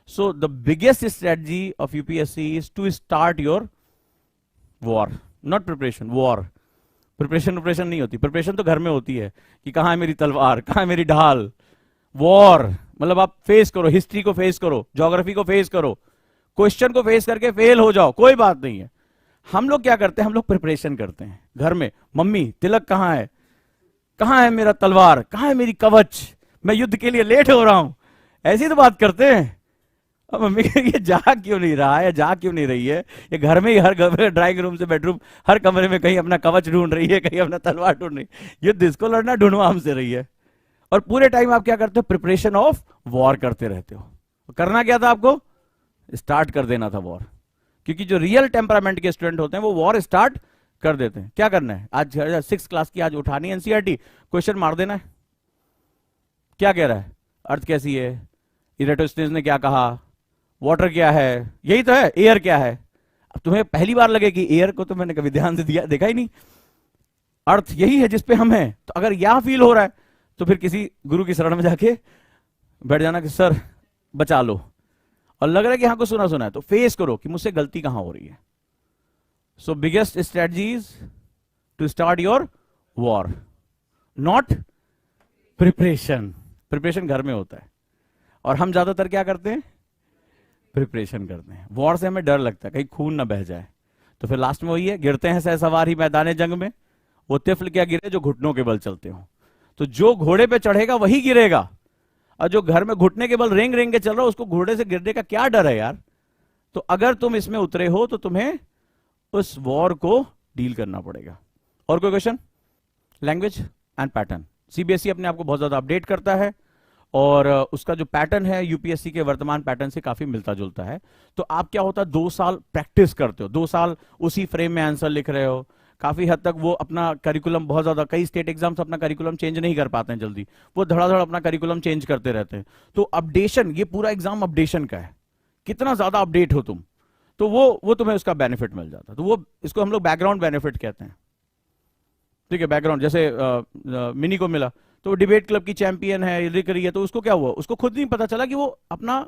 So the biggest strategy of UPSC is to start your war, not preparation, war. Preparation नहीं होती, प्रिपरेशन तो घर में होती है कि कहां है मेरी तलवार, कहां है मेरी ढाल। वॉर मतलब आप फेस करो, हिस्ट्री को फेस करो, ज्योग्राफी को फेस करो, क्वेश्चन को फेस करके फेल हो जाओ, कोई बात नहीं है। हम लोग क्या करते हैं, हम लोग प्रिपरेशन करते हैं घर में, मम्मी तिलक कहां है, कहां है मेरा तलवार, कहां है मेरी कवच, मैं युद्ध के लिए लेट हो रहा हूं, ऐसी तो बात करते हैं। अब मम्मी ये जा क्यों नहीं रहा है, जा क्यों नहीं रही है, ये घर में ही हर ड्राइंग रूम से बेडरूम हर कमरे में कहीं अपना कवच ढूंढ रही है, कहीं अपना तलवार ढूंढ रही है, युद्ध इसको लड़ना ढूंढवा हमसे रही है। और पूरे टाइम आप क्या करते हो, प्रिपरेशन ऑफ वॉर करते रहते हो। करना क्या था आपको, स्टार्ट कर देना था वॉर, क्योंकि जो रियल टेम्परामेंट के स्टूडेंट होते हैं वो वॉर स्टार्ट कर देते हैं। क्या करना है, आज 6th क्लास की आज उठानी एनसीईआरटी, क्वेश्चन मार देना है, क्या कह रहा है, अर्थ कैसी है, इरेटोस्थिनीज ने क्या कहा, वाटर क्या है, यही तो है, एयर क्या है। अब तुम्हें पहली बार लगे कि एयर को तो मैंने कभी ध्यान से दिया देखा ही नहीं, अर्थ यही है जिसपे हम हैं। तो अगर यह फील हो रहा है तो फिर किसी गुरु की शरण में जाके बैठ जाना कि सर बचा लो, और लग रहा है कि हाँ को सुना सुना है तो फेस करो कि मुझसे गलती कहां हो रही है। So biggest strategies to start your war, not preparation. Preparation घर में होता है और हम ज्यादातर क्या करते हैं, प्रिपरेशन करते हैं। वॉर से हमें डर लगता है कहीं खून ना बह जाए, तो फिर लास्ट में वही है, गिरते हैं सहसवार ही मैदान जंग में, वो तिफल क्या गिरे जो घुटनों के बल चलते हो। तो जो घोड़े पे चढ़ेगा वही गिरेगा, और जो घर में घुटने के बल रेंग रेंग के चल रहा है उसको घोड़े से गिरने का क्या डर है यार। तो अगर तुम इसमें उतरे हो तो तुम्हें उस वॉर को डील करना पड़ेगा। और कोई question? Language and pattern, CBSE अपने आप को बहुत ज्यादा अपडेट करता है और उसका जो पैटर्न है यूपीएससी के वर्तमान पैटर्न से काफी मिलता जुलता है। तो आप क्या होता है 2 साल प्रैक्टिस करते हो, 2 साल उसी फ्रेम में आंसर लिख रहे हो, काफी हद तक वो अपना करिकुलम बहुत ज्यादा, कई स्टेट एग्जाम्स अपना करिकुलम चेंज नहीं कर पाते हैं जल्दी, वो धड़ाधड़ अपना करिकुलम चेंज करते रहते हैं। तो अपडेशन, ये पूरा एग्जाम अपडेशन का है, कितना ज्यादा अपडेट हो तुम, तो वो तुम्हें उसका बेनिफिट मिल जाता है। तो वो इसको हम लोग बैकग्राउंड बेनिफिट कहते हैं। ठीक है, बैकग्राउंड जैसे मिनी को मिला तो डिबेट क्लब की चैंपियन है, लिख रही है, तो उसको क्या हुआ, उसको खुद नहीं पता चला कि वो अपना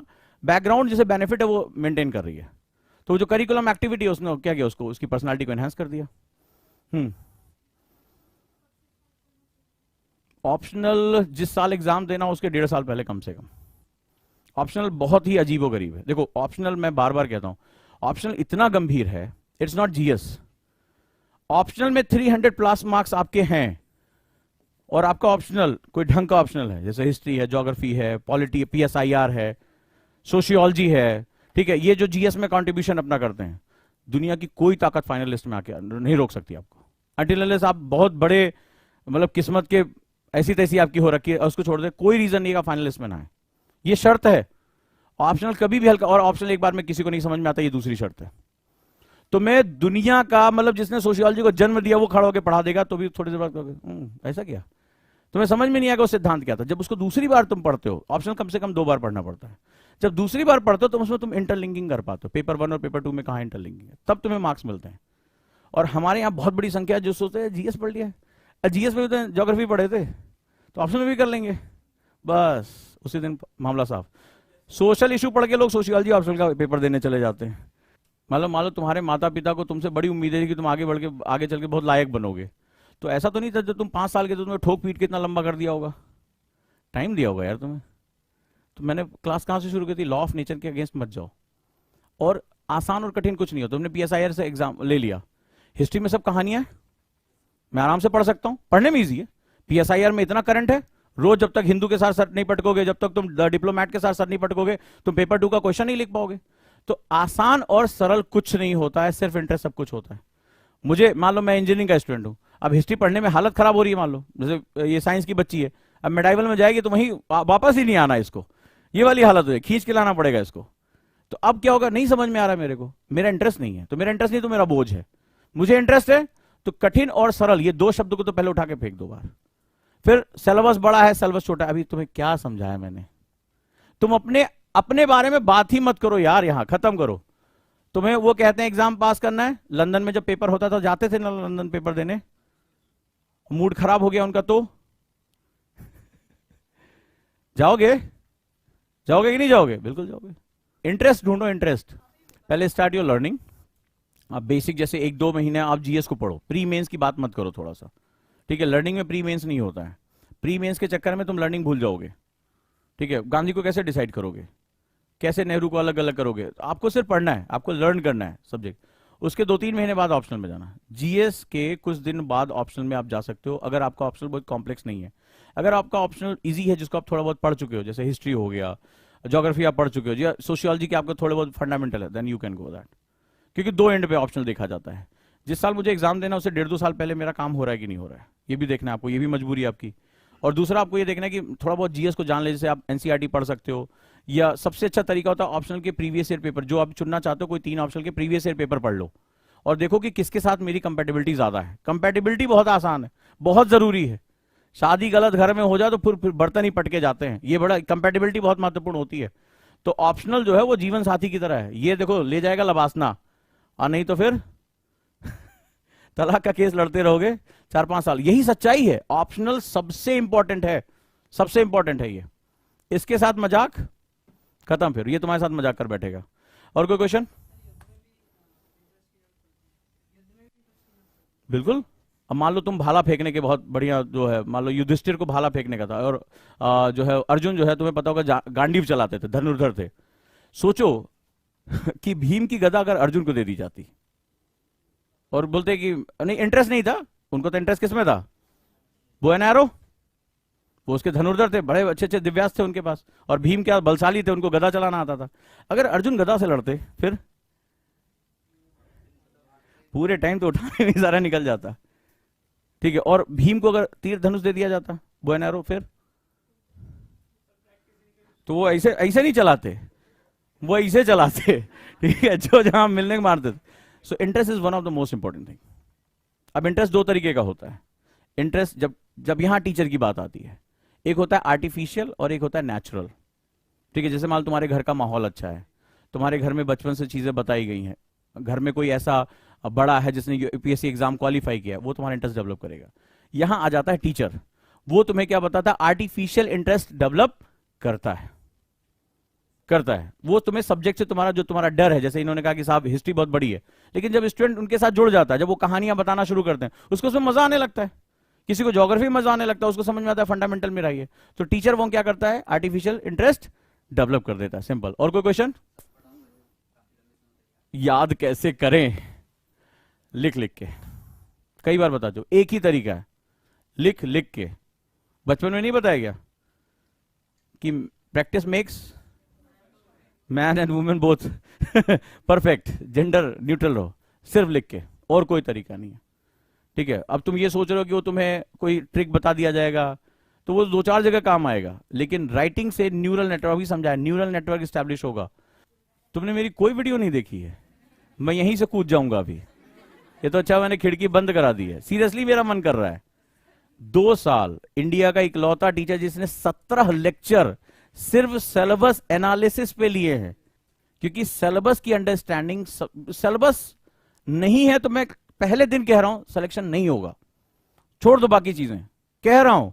बैकग्राउंड जैसे बेनिफिट है वो मेंटेन कर रही है। तो जो करिकुलम एक्टिविटी है उसने क्या किया, उसको उसकी पर्सनालिटी को एनहांस कर दिया। ऑप्शनल जिस साल एग्जाम देना उसके 1.5 साल पहले कम से कम। ऑप्शनल बहुत ही अजीबोगरीब है। देखो ऑप्शनल मैं बार बार कहता हूं, ऑप्शनल इतना गंभीर है, इट्स नॉट जीएस। ऑप्शनल में 300 प्लस मार्क्स आपके हैं और आपका ऑप्शनल कोई ढंग का ऑप्शनल है, जैसे हिस्ट्री है, ज्योग्राफी है, पॉलिटी, पीएसआईआर है, सोशियोलॉजी है, ठीक है, ये जो जीएस में कंट्रीब्यूशन अपना करते हैं, दुनिया की कोई ताकत फाइनल लिस्ट में आके नहीं रोक सकती आपको, अनटिल अनलेस आप बहुत बड़े मतलब किस्मत के ऐसी तैसी आपकी हो रखी है, उसको छोड़ दे, कोई रीजन नहीं का फाइनल लिस्ट में ना है, ये शर्त है। ऑप्शनल कभी भी हल्का, और ऑप्शनल एक बार में किसी को नहीं समझ में आता, ये दूसरी शर्त है। तो मैं दुनिया का मतलब जिसने सोशियोलॉजी को जन्म दिया वो खड़ा होकर पढ़ा देगा तो भी थोड़ी देर बाद ऐसा क्या, तुम्हें समझ में नहीं आएगा वो सिद्धांत क्या था। जब उसको दूसरी बार तुम पढ़ते हो, ऑप्शनल कम से कम 2 बार पढ़ना पड़ता है, जब दूसरी बार पढ़ते हो तो उसमें तुम इंटरलिंकिंग कर पाते हो, पेपर 1 और पेपर 2 में कहां इंटरलिंकिंग है, तब तुम्हें मार्क्स मिलते हैं। और हमारे यहाँ बहुत बड़ी संख्या जो सोचते हैं जीएस पढ़ लिया, जीएस में भी तो ज्योग्राफी पढ़े थे तो ऑप्शन में भी कर लेंगे, बस उसी दिन मामला साफ। सोशल इशू पढ़ के लोग सोशियोलॉजी ऑप्शनल का पेपर देने चले जाते हैं। मान लो तुम्हारे माता पिता को तुमसे बड़ी उम्मीद है कि तुम आगे चल के बहुत लायक बनोगे, तो ऐसा तो नहीं था जब तुम 5 साल के तो तुम्हें ठोक पीट के इतना लंबा कर दिया होगा, टाइम दिया होगा यार तुम्हें। तो मैंने क्लास कहां से शुरू की थी, लॉ ऑफ नेचर के अगेंस्ट मत जाओ। और आसान और कठिन कुछ नहीं हो, तुमने पीएसआईआर से एग्जाम ले लिया, हिस्ट्री में सब कहानियां है, मैं आराम से पढ़ सकता हूं, पढ़ने में ईजी है। पीएसआईआर में इतना करंट है, रोज जब तक हिंदू के साथ सर नहीं पटकोगे, जब तक तुम डिप्लोमैट के साथ सर नहीं पटकोगे, तुम पेपर 2 का क्वेश्चन नहीं लिख पाओगे। तो आसान और सरल कुछ नहीं होता है, सिर्फ इंटरेस्ट सब कुछ होता है। मुझे मान लो मैं इंजीनियरिंग का स्टूडेंट हूं, अब हिस्ट्री पढ़ने में हालत खराब हो रही है, मान लो जैसे ये साइंस की बच्ची है, अब मेडाइवल में जाएगी तो वहीं वापस ही नहीं आना इसको, ये वाली हालत हो, खींच के लाना पड़ेगा इसको। तो अब क्या होगा, नहीं समझ में आ रहा है मेरे को, मेरा इंटरेस्ट नहीं है, तो मेरा इंटरेस्ट नहीं तो मेरा बोझ है, मुझे इंटरेस्ट है तो कठिन और सरल ये 2 शब्द को तो पहले उठा के फेंक 2 बार। फिर सिलेबस बड़ा है, सिलेबस छोटा है, अभी तुम्हें क्या समझाया मैंने, तुम अपने बारे में बात ही मत करो यार, यहां खत्म करो। तुम्हें वो कहते हैं एग्जाम पास करना है, लंदन में जब पेपर होता था जाते थे ना लंदन पेपर देने, मूड खराब हो गया उनका तो जाओगे कि नहीं जाओगे, बिल्कुल जाओगे। इंटरेस्ट ढूंढो, इंटरेस्ट पहले स्टार्ट योर लर्निंग। आप बेसिक जैसे 1-2 महीने आप जीएस को पढ़ो, प्री मेंस की बात मत करो थोड़ा सा, ठीक है, लर्निंग में प्री मेंस नहीं होता है, प्री मेंस के चक्कर में तुम लर्निंग भूल जाओगे, ठीक है। गांधी को कैसे डिसाइड करोगे, कैसे नेहरू को अलग अलग करोगे, तो आपको सिर्फ पढ़ना है, आपको लर्न करना है सब्जेक्ट, उसके 2-3 महीने बाद ऑप्शनल में जाना। जीएस के कुछ दिन बाद ऑप्शनल में आप जा सकते हो, अगर आपका ऑप्शनल बहुत कॉम्प्लेक्स नहीं है। अगर आपका ऑप्शनल इजी है, जिसको आप थोड़ा बहुत पढ़ चुके हो, जैसे हिस्ट्री हो गया, ज्योग्राफी आप पढ़ चुके हो, या सोशियोलॉजी के आपको थोड़े बहुत फंडामेंटल है, then you can go that, क्योंकि 2 एंड पे ऑप्शनल देखा जाता है। जिस साल मुझे एग्जाम देना उससे 1.5-2 साल पहले मेरा काम हो रहा है कि नहीं हो रहा है, ये भी देखना है आपको, ये भी मजबूरी है आपकी। और दूसरा आपको ये देखना है कि थोड़ा बहुत जीएस को जान ले, जैसे आप एनसीईआरटी पढ़ सकते हो, या सबसे अच्छा तरीका होता है ऑप्शनल के प्रीवियस ईयर पेपर, जो आप चुनना चाहते हो कोई 3 ऑप्शनल के प्रीवियस ईयर पेपर पढ़ लो और देखो कि किसके साथ मेरी कंपैटिबिलिटी ज्यादा है। कंपैटिबिलिटी बहुत आसान है, बहुत जरूरी है, शादी गलत घर में हो जाए तो फिर बर्तन ही पटके जाते हैं। ये बड़ा कंपेटिबिलिटी बहुत महत्वपूर्ण होती है। तो ऑप्शनल जो है वो जीवन साथी की तरह है। ये देखो ले जाएगा लबासना, और नहीं तो फिर तलाक का केस लड़ते रहोगे 4-5 साल। यही सच्चाई है। ऑप्शनल सबसे इंपॉर्टेंट है, सबसे इंपॉर्टेंट है ये। इसके साथ मजाक खत्म, फिर ये तुम्हारे साथ मजाक कर बैठेगा। और कोई क्वेश्चन? बिल्कुल। अब मान लो तुम भाला फेंकने के बहुत बढ़िया जो है, मान लो युधिष्ठिर को भाला फेंकने का था, और जो है अर्जुन जो है तुम्हें पता होगा गांडीव चलाते थे, धनुर्धर थे। सोचो कि भीम की गदा अगर अर्जुन को दे दी जाती, और बोलते कि नहीं इंटरेस्ट नहीं था उनको, तो इंटरेस्ट किसमें था? Bow and arrow. वो उसके धनुर्धर थे, बड़े अच्छे अच्छे दिव्यास्त्र थे उनके पास, और भीम क्या बलशाली थे, उनको गदा चलाना आता था। अगर अर्जुन गदा से लड़ते फिर पूरे टाइम तो उठाने में सारा निकल जाता, ठीक है। और भीम को अगर तीर धनुष दे दिया जाता, बो एंड एरो, फिर तो वो ऐसे ऐसे नहीं चलाते, वो ऐसे चलाते, ठीक है, जो जहां मिलने को मारते थे। So interest is one of the most important thing. अब इंटरेस्ट दो तरीके का होता है। इंटरेस्ट जब जब यहां टीचर की बात आती है, एक होता है आर्टिफिशियल और एक होता है नेचुरल, ठीक है। जैसे मान लो तुम्हारे घर का माहौल अच्छा है, तुम्हारे घर में बचपन से चीजें बताई गई हैं, घर में कोई ऐसा बड़ा है जिसने यूपीएससी एग्जाम क्वालिफाई किया, वो तुम्हारा इंटरेस्ट डेवलप करेगा। यहां आ जाता है टीचर, वो तुम्हें क्या बताता है? आर्टिफिशियल इंटरेस्ट डेवलप करता है, करता है। वो तुम्हें सब्जेक्ट से तुम्हारा जो तुम्हारा डर है, जैसे इन्होंने कहा कि साहब हिस्ट्री बहुत बड़ी है, लेकिन जब स्टूडेंट उनके साथ जुड़ जाता है, जब वो कहानियां बताना शुरू करते हैं, उसको उसमें मजा आने लगता है। किसी को ज्योग्राफी मजा आने लगता है, उसको समझ में आता है फंडामेंटल मेरा ये। तो टीचर वो क्या करता है? आर्टिफिशियल इंटरेस्ट डेवलप कर देता है, सिंपल। और कोई क्वेश्चन? याद कैसे करें? लिख लिख के। कई बार बता दो, एक ही तरीका है, लिख लिख के। बचपन में नहीं बताया गया कि practice makes man and women both perfect, gender neutral रहो, सिर्फ लिख के, और कोई तरीका नहीं है, ठीक है। अब तुम ये सोच रहे हो कि वो तुम्हें कोई ट्रिक बता दिया जाएगा, तो वो 2-4 जगह काम आएगा, लेकिन राइटिंग से न्यूरल नेटवर्क भी समझाया, न्यूरल नेटवर्क स्टैब्लिश होगा। तुमने मेरी कोई वीडियो नहीं देखी है, मैं यहीं से कूद जाऊंगा अभी। ये तो अच्छा मैंने खिड़की बंद करा दी है, सीरियसली मेरा मन कर रहा है। 2 साल इंडिया का इकलौता टीचर जिसने 17 लेक्चर सिर्फ सिलेबस एनालिसिस पे लिए हैं, क्योंकि सिलेबस की अंडरस्टैंडिंग, सिलेबस नहीं है तो मैं पहले दिन कह रहा हूं सिलेक्शन नहीं होगा, छोड़ दो बाकी चीजें, कह रहा हूं।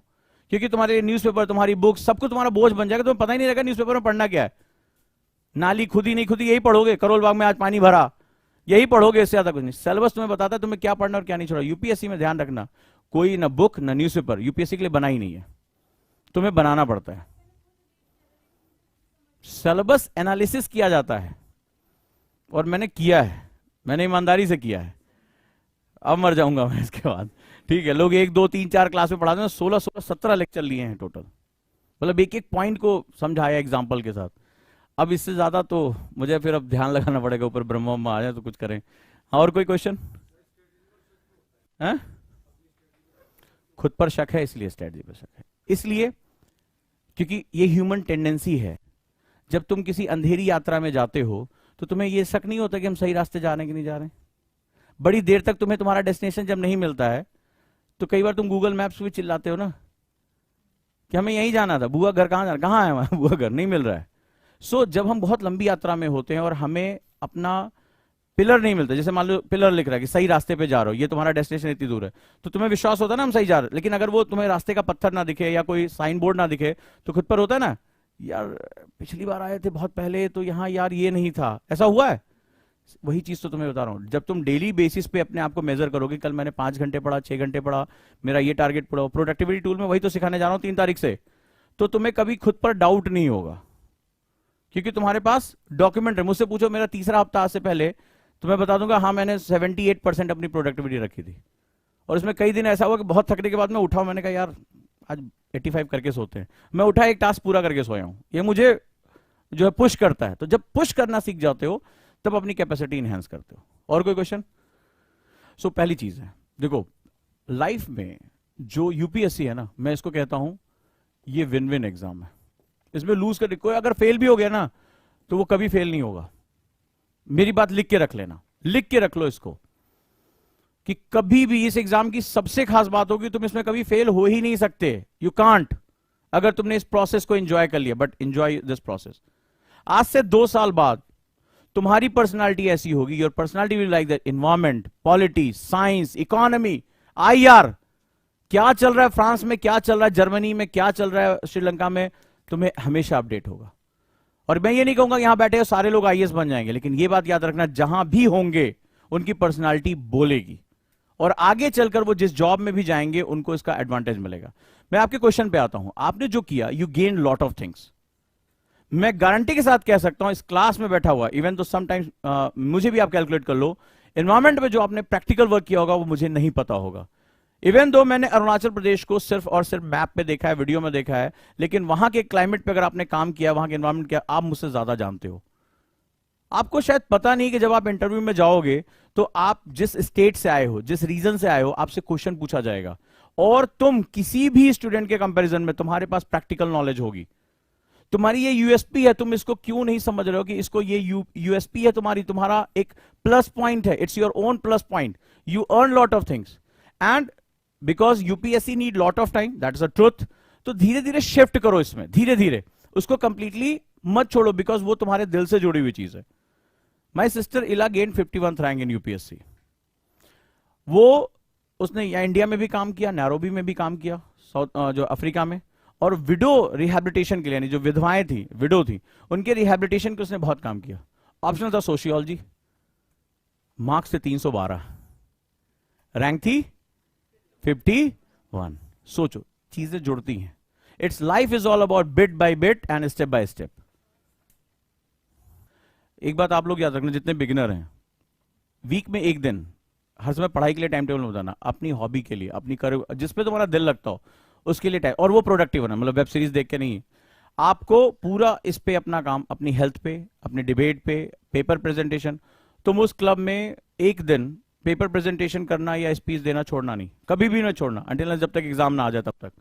क्योंकि तुम्हारे न्यूज़पेपर, तुम्हारी बुक, सब कुछ तुम्हारा बोझ बन जाएगा, तुम्हें पता ही नहीं रहेगा न्यूज़पेपर में पढ़ना क्या है। नाली खुदी नहीं खुदी यही पढ़ोगे, करोल बाग में आज पानी भरा यही पढ़ोगे, इससे ज्यादा कुछ नहीं। सिलेबस तुम्हें बताता है तुम्हें क्या पढ़ना और क्या नहीं छोड़ा। यूपीएससी में ध्यान रखना, कोई ना बुक ना न्यूज़पेपर यूपीएससी के लिए बना ही नहीं है, तुम्हें बनाना पड़ता है। सिलेबस एनालिसिस किया जाता है, और मैंने किया है, मैंने ईमानदारी से किया है। अब मर जाऊंगा मैं इसके बाद, ठीक है। लोग 1, 2, 3, 4 क्लास में पढ़ाते हैं, 16, 17 लेक्चर लिए हैं टोटल, मतलब एक एक पॉइंट को समझाया एग्जाम्पल के साथ। अब इससे ज्यादा तो मुझे फिर अब ध्यान लगाना पड़ेगा, ऊपर ब्रह्म आ जाए तो कुछ करें। और कोई क्वेश्चन है? खुद पर शक है इसलिए स्ट्रेटजी पर शक है, इसलिए क्योंकि ये ह्यूमन टेंडेंसी है। जब तुम किसी अंधेरी यात्रा में जाते हो तो तुम्हें ये शक नहीं होता कि हम सही रास्ते जा रहे हैं कि नहीं जा रहे हैं। बड़ी देर तक तुम्हें तुम्हारा डेस्टिनेशन जब नहीं मिलता है तो कई बार तुम गूगल मैप्स भी चिल्लाते हो ना कि हमें यहीं जाना था, बुआ घर कहाँ जाना, कहाँ है वहां बुआ घर, नहीं मिल रहा है। सो जब हम बहुत लंबी यात्रा में होते हैं और हमें अपना पिलर नहीं मिलता, जैसे मान लो पिलर लिख रहा है कि सही रास्ते पे जा रहे हो, ये तुम्हारा डेस्टिनेशन इतनी दूर है, तो तुम्हें विश्वास होता है ना हम सही जा रहे हैं। लेकिन अगर वो तुम्हें रास्ते का पत्थर ना दिखे या कोई साइन बोर्ड ना दिखे तो खुद पर होता है ना, यार पिछली बार आए थे बहुत पहले तो यहाँ यार ये नहीं था, ऐसा हुआ है। वही चीज तो तुम्हें बता रहा हूं, जब तुम डेली बेसिस पे अपने आप को मेजर करोगे, कल मैंने 5 घंटे पढ़ा, 6 घंटे पढ़ा, मेरा ये टारगेट पढ़ा, प्रोडक्टिविटी टूल में वही तो सिखाने जा रहा हूं 3 तारीख से, तो तुम्हें कभी खुद पर डाउट नहीं होगा, क्योंकि तुम्हारे पास डॉक्यूमेंट है। मुझसे पूछो मेरा तीसरा हफ्ता आज से पहले, तो मैं बता दूंगा हाँ मैंने 78% अपनी प्रोडक्टिविटी रखी थी। और इसमें कई दिन ऐसा हुआ कि बहुत थकने के बाद मैं उठा, मैंने कहा यार आज 85 करके सोते हैं, मैं उठा एक टास्क पूरा करके सोया हूं। ये मुझे जो है पुश करता है। तो जब पुश करना सीख जाते हो तब अपनी कैपेसिटी इनहेंस करते हो। और कोई क्वेश्चन? सो पहली चीज है, देखो लाइफ में जो यूपीएससी है ना, मैं इसको कहता हूं ये विन विन एग्जाम है। इसमें लूज कर, कोई अगर फेल भी हो गया ना तो वो कभी फेल नहीं होगा। मेरी बात लिख के रख लेना, लिख के रख लो इसको। कि कभी भी इस एग्जाम की सबसे खास बात होगी, तुम इसमें कभी फेल हो ही नहीं सकते, यू कांट, अगर तुमने इस प्रोसेस को एंजॉय कर लिया। But enjoy this process. आज से 2 साल बाद तुम्हारी पर्सनालिटी ऐसी होगी, your personality will like that, environment, polity, science, economy, IR, क्या चल रहा है फ्रांस में, क्या चल रहा है जर्मनी में, क्या चल रहा है श्रीलंका में, तुम्हें हमेशा अपडेट होगा। और मैं ये नहीं कहूंगा यहां बैठे सारे लोग आईएएस बन जाएंगे, लेकिन ये बात याद रखना, जहां भी होंगे उनकी पर्सनालिटी बोलेगी, और आगे चलकर वो जिस जॉब में भी जाएंगे उनको इसका एडवांटेज मिलेगा। मैं आपके क्वेश्चन पे आता हूं। आपने जो किया, you gain lot of things. मैं गारंटी के साथ कह सकता हूं, इस क्लास में बैठा हुआ, इवन तो समटाइम्स मुझे भी आप कैलकुलेट कर लो, एनवायरमेंट में जो आपने प्रैक्टिकल वर्क किया होगा वो मुझे नहीं पता होगा। इवन दो मैंने अरुणाचल प्रदेश को सिर्फ और सिर्फ मैप पे देखा है, वीडियो में देखा है, लेकिन वहां के क्लाइमेट पे अगर आपने काम किया, वहां के एनवायरमेंट क्या, आप मुझसे ज्यादा जानते हो। आपको शायद पता नहीं कि जब आप इंटरव्यू में जाओगे तो आप जिस स्टेट से आए हो, जिस रीजन से आए हो, आपसे क्वेश्चन पूछा जाएगा, और तुम किसी भी स्टूडेंट के कंपैरिजन में तुम्हारे पास प्रैक्टिकल नॉलेज होगी। तुम्हारी ये यूएसपी है, तुम इसको क्यों नहीं समझ रहे हो कि इसको ये यूएसपी है तुम्हारी, तुम्हारा एक प्लस पॉइंट है, it's your one plus point. You earn lot of things and because UPSC need lot of time, that is a truth. तो धीरे धीरे शिफ्ट करो इसमें, धीरे धीरे उसको कंप्लीटली मत छोड़ो, बिकॉज वो तुम्हारे दिल से जुड़ी हुई चीज है। माई सिस्टर इला gain 51th rank in UPSC. वो उसने या इंडिया में भी काम किया, नैरोबी में भी काम किया, साउथ जो अफ्रीका में, और विडो रिहैबिलिटेशन के लिए, यानी जो विधवाएं थी, विडो थी, उनके रिहैबिलिटेशन के उसने बहुत काम किया। ऑप्शनल था सोशियोलॉजी, मार्क्स थे 312, रैंक थी 51। सोचो, चीजें जुड़ती हैं। It's life is all about bit by bit and step by step. एक बात आप लोग याद रखना, जितने बिगिनर हैं, वीक में एक दिन हर समय पढ़ाई के लिए टाइम टेबल बताना, अपनी हॉबी के लिए, अपनी करियर जिसपे तुम्हारा दिल लगता हो उसके लिए टाइम, और वो प्रोडक्टिव होना, मतलब वेब सीरीज देख के नहीं। आपको पूरा इस पे अपना काम, अपनी हेल्थ पे, अपने डिबेट पे, पेपर प्रेजेंटेशन, तुम उस क्लब में एक दिन पेपर प्रेजेंटेशन करना या स्पीच देना छोड़ना नहीं, कभी भी ना छोड़ना, अंटिल जब तक एग्जाम ना आ जाए तब तक।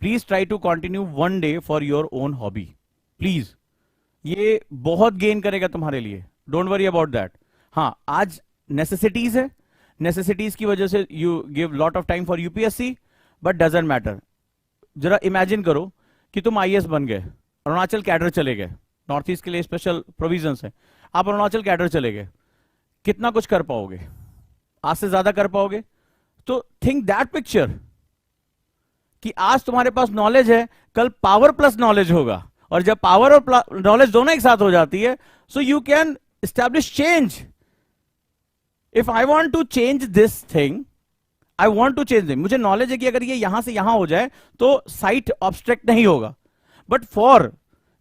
Please try to continue one day for your own hobby, please. ये बहुत गेन करेगा तुम्हारे लिए, डोंट वरी अबाउट दैट। हाँ, आज नेसेसिटीज है, नेसेसिटीज की वजह से you give lot of time for UPSC, but doesn't matter. जरा इमेजिन करो कि तुम आईएएस बन गए, अरुणाचल कैडर चले गए, नॉर्थ ईस्ट के लिए स्पेशल प्रोविजंस है, आप अरुणाचल कैडर चले गए, कितना कुछ कर पाओगे, आज से ज्यादा कर पाओगे। तो थिंक दैट पिक्चर कि आज तुम्हारे पास नॉलेज है, कल पावर प्लस नॉलेज होगा, और जब पावर और नॉलेज दोनों एक साथ हो जाती है, so you can establish change. If I want to change this thing, I want to change, मुझे नॉलेज है कि अगर ये यहां से यहां हो जाए तो साइट ऑब्स्ट्रैक्ट नहीं होगा, बट फॉर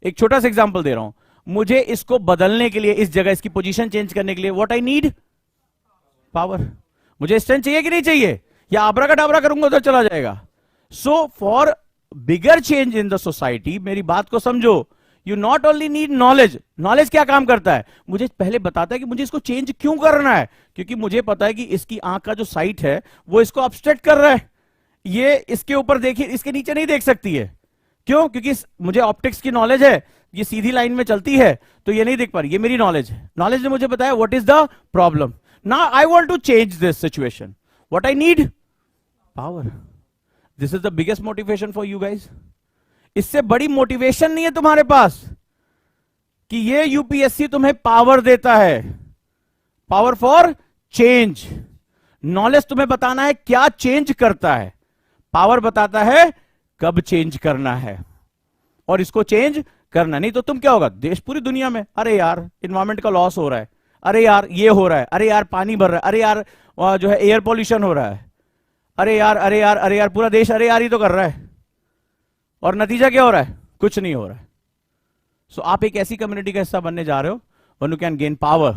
एक छोटा सा एग्जांपल दे रहा हूं, मुझे इसको बदलने के लिए, इस जगह इसकी पोजीशन चेंज करने के लिए, व्हाट आई नीड, पावर। मुझे स्ट्रेंथ चाहिए कि नहीं चाहिए, या आबरा का डाबरा करूंगा उधर चला जाएगा। So for bigger change in the society, मेरी बात को समझो, you not only need knowledge. Knowledge क्या काम करता है, मुझे पहले बताता है कि मुझे इसको चेंज क्यों करना है, क्योंकि मुझे पता है कि इसकी आंख का जो साइट है वो इसको ऑब्स्ट्रैक्ट कर रहा है, ये इसके ऊपर देखिए, इसके नीचे नहीं देख सकती है। क्यों? क्योंकि मुझे ऑप्टिक्स की नॉलेज है, ये सीधी लाइन में चलती है तो ये नहीं देख पा रही, ये मेरी नॉलेज है। नॉलेज ने मुझे बताया what is the problem, now I want to change this situation, what I need, power. This is the biggest motivation for you guys. इससे बड़ी मोटिवेशन नहीं है तुम्हारे पास कि ये यूपीएससी तुम्हें पावर देता है, पावर फॉर चेंज। नॉलेज तुम्हें बताना है क्या चेंज करता है, पावर बताता है कब चेंज करना है, और इसको चेंज करना नहीं तो तुम क्या होगा, देश पूरी दुनिया में, अरे यार इन्वायरमेंट का लॉस हो रहा है, अरे यार ये हो रहा है, अरे यार पानी भर रहा है, अरे यार जो है एयर पॉल्यूशन हो रहा है, अरे यार अरे यार अरे यार, पूरा देश अरे यार ही तो कर रहा है, और नतीजा क्या हो रहा है, कुछ नहीं हो रहा है। सो आप एक ऐसी कम्युनिटी का हिस्सा बनने जा रहे हो when you can gain power,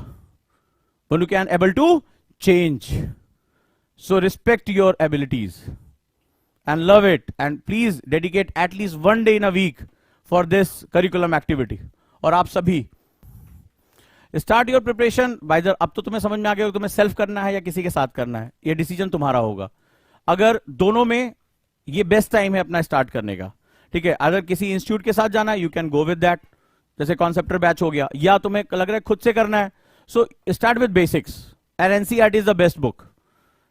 when you can able to change. So respect your abilities and love it, and please dedicate at least one day in a week for this curriculum activity। और आप सभी start your preparation by the, अब तो तुम्हें समझ में आ गया तुम्हें सेल्फ करना है या किसी के साथ करना है, ये डिसीजन तुम्हारा होगा। अगर दोनों में ये बेस्ट टाइम है अपना स्टार्ट करने का, ठीक है। अगर किसी इंस्टीट्यूट के साथ जाना है you can go with that, जैसे कॉन्सेप्टर बैच हो गया, या तुम्हें लग रहा है खुद से करना है, so start with basics, and NCERT is the best book.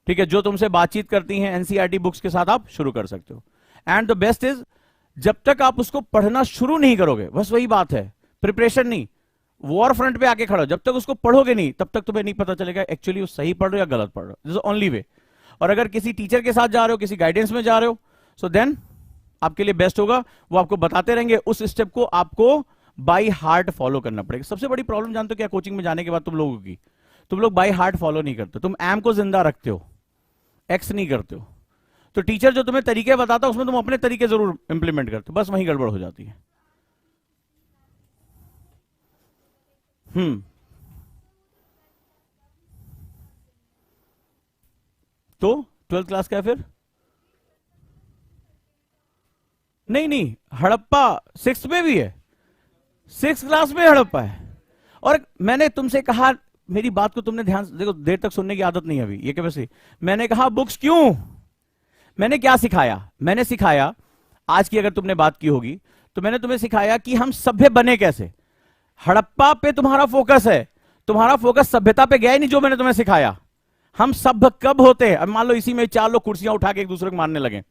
ठीक है, जो तुमसे बातचीत करती हैं एनसीईआरटी बुक्स के साथ आप शुरू कर सकते हो। एंड द बेस्ट इज, जब तक आप उसको पढ़ना शुरू नहीं करोगे, बस वही बात है, प्रिपरेशन नहीं, वॉर फ्रंट पे आके खड़े हो, जब तक उसको पढ़ोगे नहीं तब तक तुम्हें नहीं पता चलेगा एक्चुअली वो सही पढ़ रहे हो या गलत पढ़ रहे हो। This is only way. और अगर किसी टीचर के साथ जा रहे हो, किसी गाइडेंस में जा रहे हो, सो देन आपके लिए बेस्ट होगा, वो आपको बताते रहेंगे, उस स्टेप को आपको बाई हार्ट फॉलो करना पड़ेगा। सबसे बड़ी प्रॉब्लम जानते हो क्या, कोचिंग में जाने के बाद तुम लोगों की, तुम लोग बाई हार्ट फॉलो नहीं करते, तुम एम को जिंदा रखते हो, एक्स नहीं करते हो। तो टीचर जो तुम्हें तरीके बताता है उसमें तुम अपने तरीके जरूर इंप्लीमेंट करते हो, बस वहीं गड़बड़ हो जाती है। तो 12th क्लास का है फिर? नहीं नहीं, हड़प्पा 6th में भी है, 6th क्लास में हड़प्पा है। और मैंने तुमसे कहा, मेरी बात को तुमने ध्यान से देखो, देर तक सुनने की आदत नहीं है अभी, ये क्या वैसे मैंने कहा बुक्स क्यों, मैंने क्या सिखाया, मैंने सिखाया, आज की अगर तुमने बात की होगी तो मैंने तुम्हें सिखाया कि हम सभ्य बने कैसे। हड़प्पा पे तुम्हारा फोकस है, तुम्हारा फोकस सभ्यता पे गया ही नहीं, जो मैंने तुम्हें सिखाया। हम सभ्य कब होते हैं, अब मान लो इसी में 4 लोग कुर्सियां उठा के एक दूसरे को मारने लगे,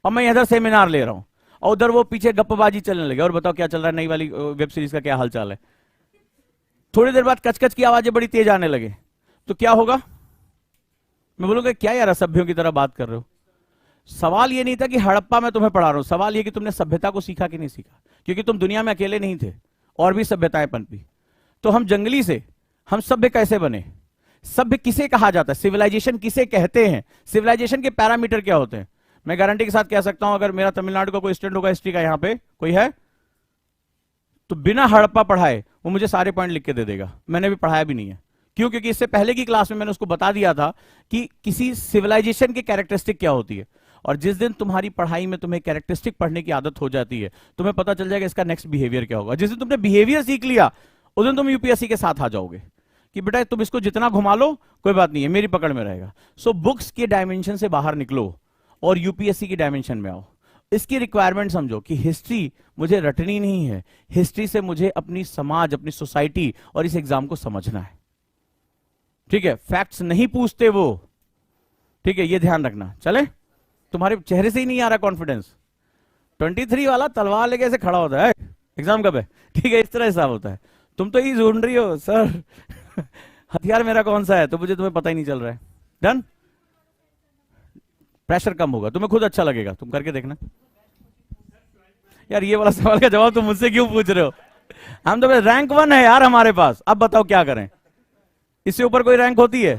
और मैं इधर सेमिनार ले रहा हूं, और उधर वो पीछे गप्पबाजी चलने लगे, और बताओ क्या चल रहा है, नई वाली वेब सीरीज का क्या हालचाल है। थोड़ी देर बाद कचकच की आवाजें बड़ी तेज आने लगे, तो क्या होगा, मैं बोलूंगा क्या यार असभ्यों की तरह बात कर रहे हो। सवाल ये नहीं था कि हड़प्पा मैं तुम्हें पढ़ा रहा हूं, सवाल ये कि तुमने सभ्यता को सीखा कि नहीं सीखा, क्योंकि तुम दुनिया में अकेले नहीं थे, और भी सभ्यताएं पनपी। तो हम जंगली से हम सभ्य कैसे बने, सभ्य किसे कहा जाता है, सिविलाइजेशन किसे कहते हैं, सिविलाइजेशन के पैरामीटर क्या होते हैं। मैं गारंटी के साथ कह सकता हूं, अगर मेरा तमिलनाडु का कोई स्टूडेंट होगा हिस्ट्री का, यहां पे कोई है, तो बिना हड़प्पा पढ़ाए वो मुझे सारे पॉइंट लिख के दे देगा। मैंने भी पढ़ाया भी नहीं है, क्यों, क्योंकि इससे पहले की क्लास में मैंने उसको बता दिया था कि किसी सिविलाइजेशन की कैरेक्टरिस्टिक क्या होती है। और जिस दिन तुम्हारी पढ़ाई में तुम्हें कैरेक्टरिस्टिक पढ़ने की आदत हो जाती है, तुम्हें पता चल जाएगा इसका नेक्स्ट बिहेवियर क्या होगा। जिस दिन तुमने बिहेवियर सीख लिया, उस दिन तुम यूपीएससी के साथ आ जाओगे कि बेटा तुम इसको जितना घुमा लो कोई बात नहीं है, मेरी पकड़ में रहेगा। सो बुक्स के डायमेंशन से बाहर निकलो और यूपीएससी की डायमेंशन में आओ। इसकी रिक्वायरमेंट समझो कि हिस्ट्री मुझे रटनी नहीं है, हिस्ट्री से मुझे अपनी समाज, अपनी सोसाइटी और इस एग्जाम को समझना है। ठीक है, फैक्ट्स नहीं पूछते वो, ठीक है, ये ध्यान रखना। चले, तुम्हारे चेहरे से ही नहीं आ रहा कॉन्फिडेंस। 23 वाला तलवार लेके ऐसे खड़ा होता है, एग्जाम कब है, ठीक है, इस तरह हिसाब होता है। तुम तो ही ढूंढ रही हो सर हथियार मेरा कौन सा है, तो मुझे तुम्हें पता ही नहीं चल रहा है। डन, प्रेशर कम होगा, तुम्हें खुद अच्छा लगेगा, तुम करके देखना। यार ये वाला सवाल का जवाब तुम मुझसे क्यों पूछ रहे हो, हम तो रैंक 1 है यार हमारे पास, अब बताओ क्या करें, इससे ऊपर कोई रैंक होती है?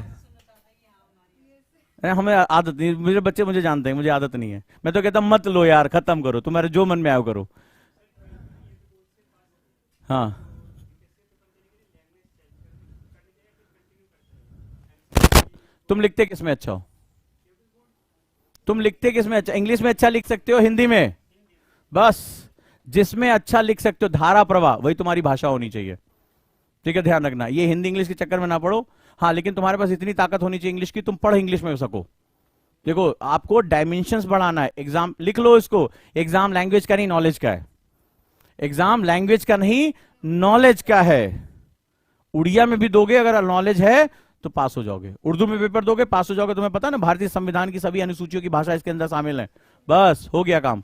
हमें आदत नहीं, मेरे बच्चे मुझे जानते हैं, मुझे आदत नहीं है। मैं तो कहता हूं मत लो यार, खत्म करो, तुम्हारे जो मन में आयो करो। हाँ, तुम लिखते किस में अच्छा हो, तुम लिखते किस में अच्छा, इंग्लिश में अच्छा लिख सकते हो, हिंदी में, बस जिसमें अच्छा लिख सकते हो, धारा प्रवाह, वही तुम्हारी भाषा होनी चाहिए। ठीक है, ध्यान रखना, ये हिंदी इंग्लिश के चक्कर में ना पढ़ो। हाँ, लेकिन तुम्हारे पास इतनी ताकत होनी चाहिए इंग्लिश की, तुम पढ़ इंग्लिश में सको। देखो, आपको डायमेंशंस बढ़ाना है। एग्जाम लिख लो इसको, एग्जाम लैंग्वेज का नहीं नॉलेज का है, एग्जाम लैंग्वेज का नहीं नॉलेज का है। उड़िया में भी दोगे अगर नॉलेज है तो पास हो जाओगे, उर्दू में पेपर दोगे पास हो जाओगे। तुम्हें पता है ना, भारतीय संविधान की सभी अनुसूचियों की भाषा इसके अंदर शामिल है, बस हो गया काम।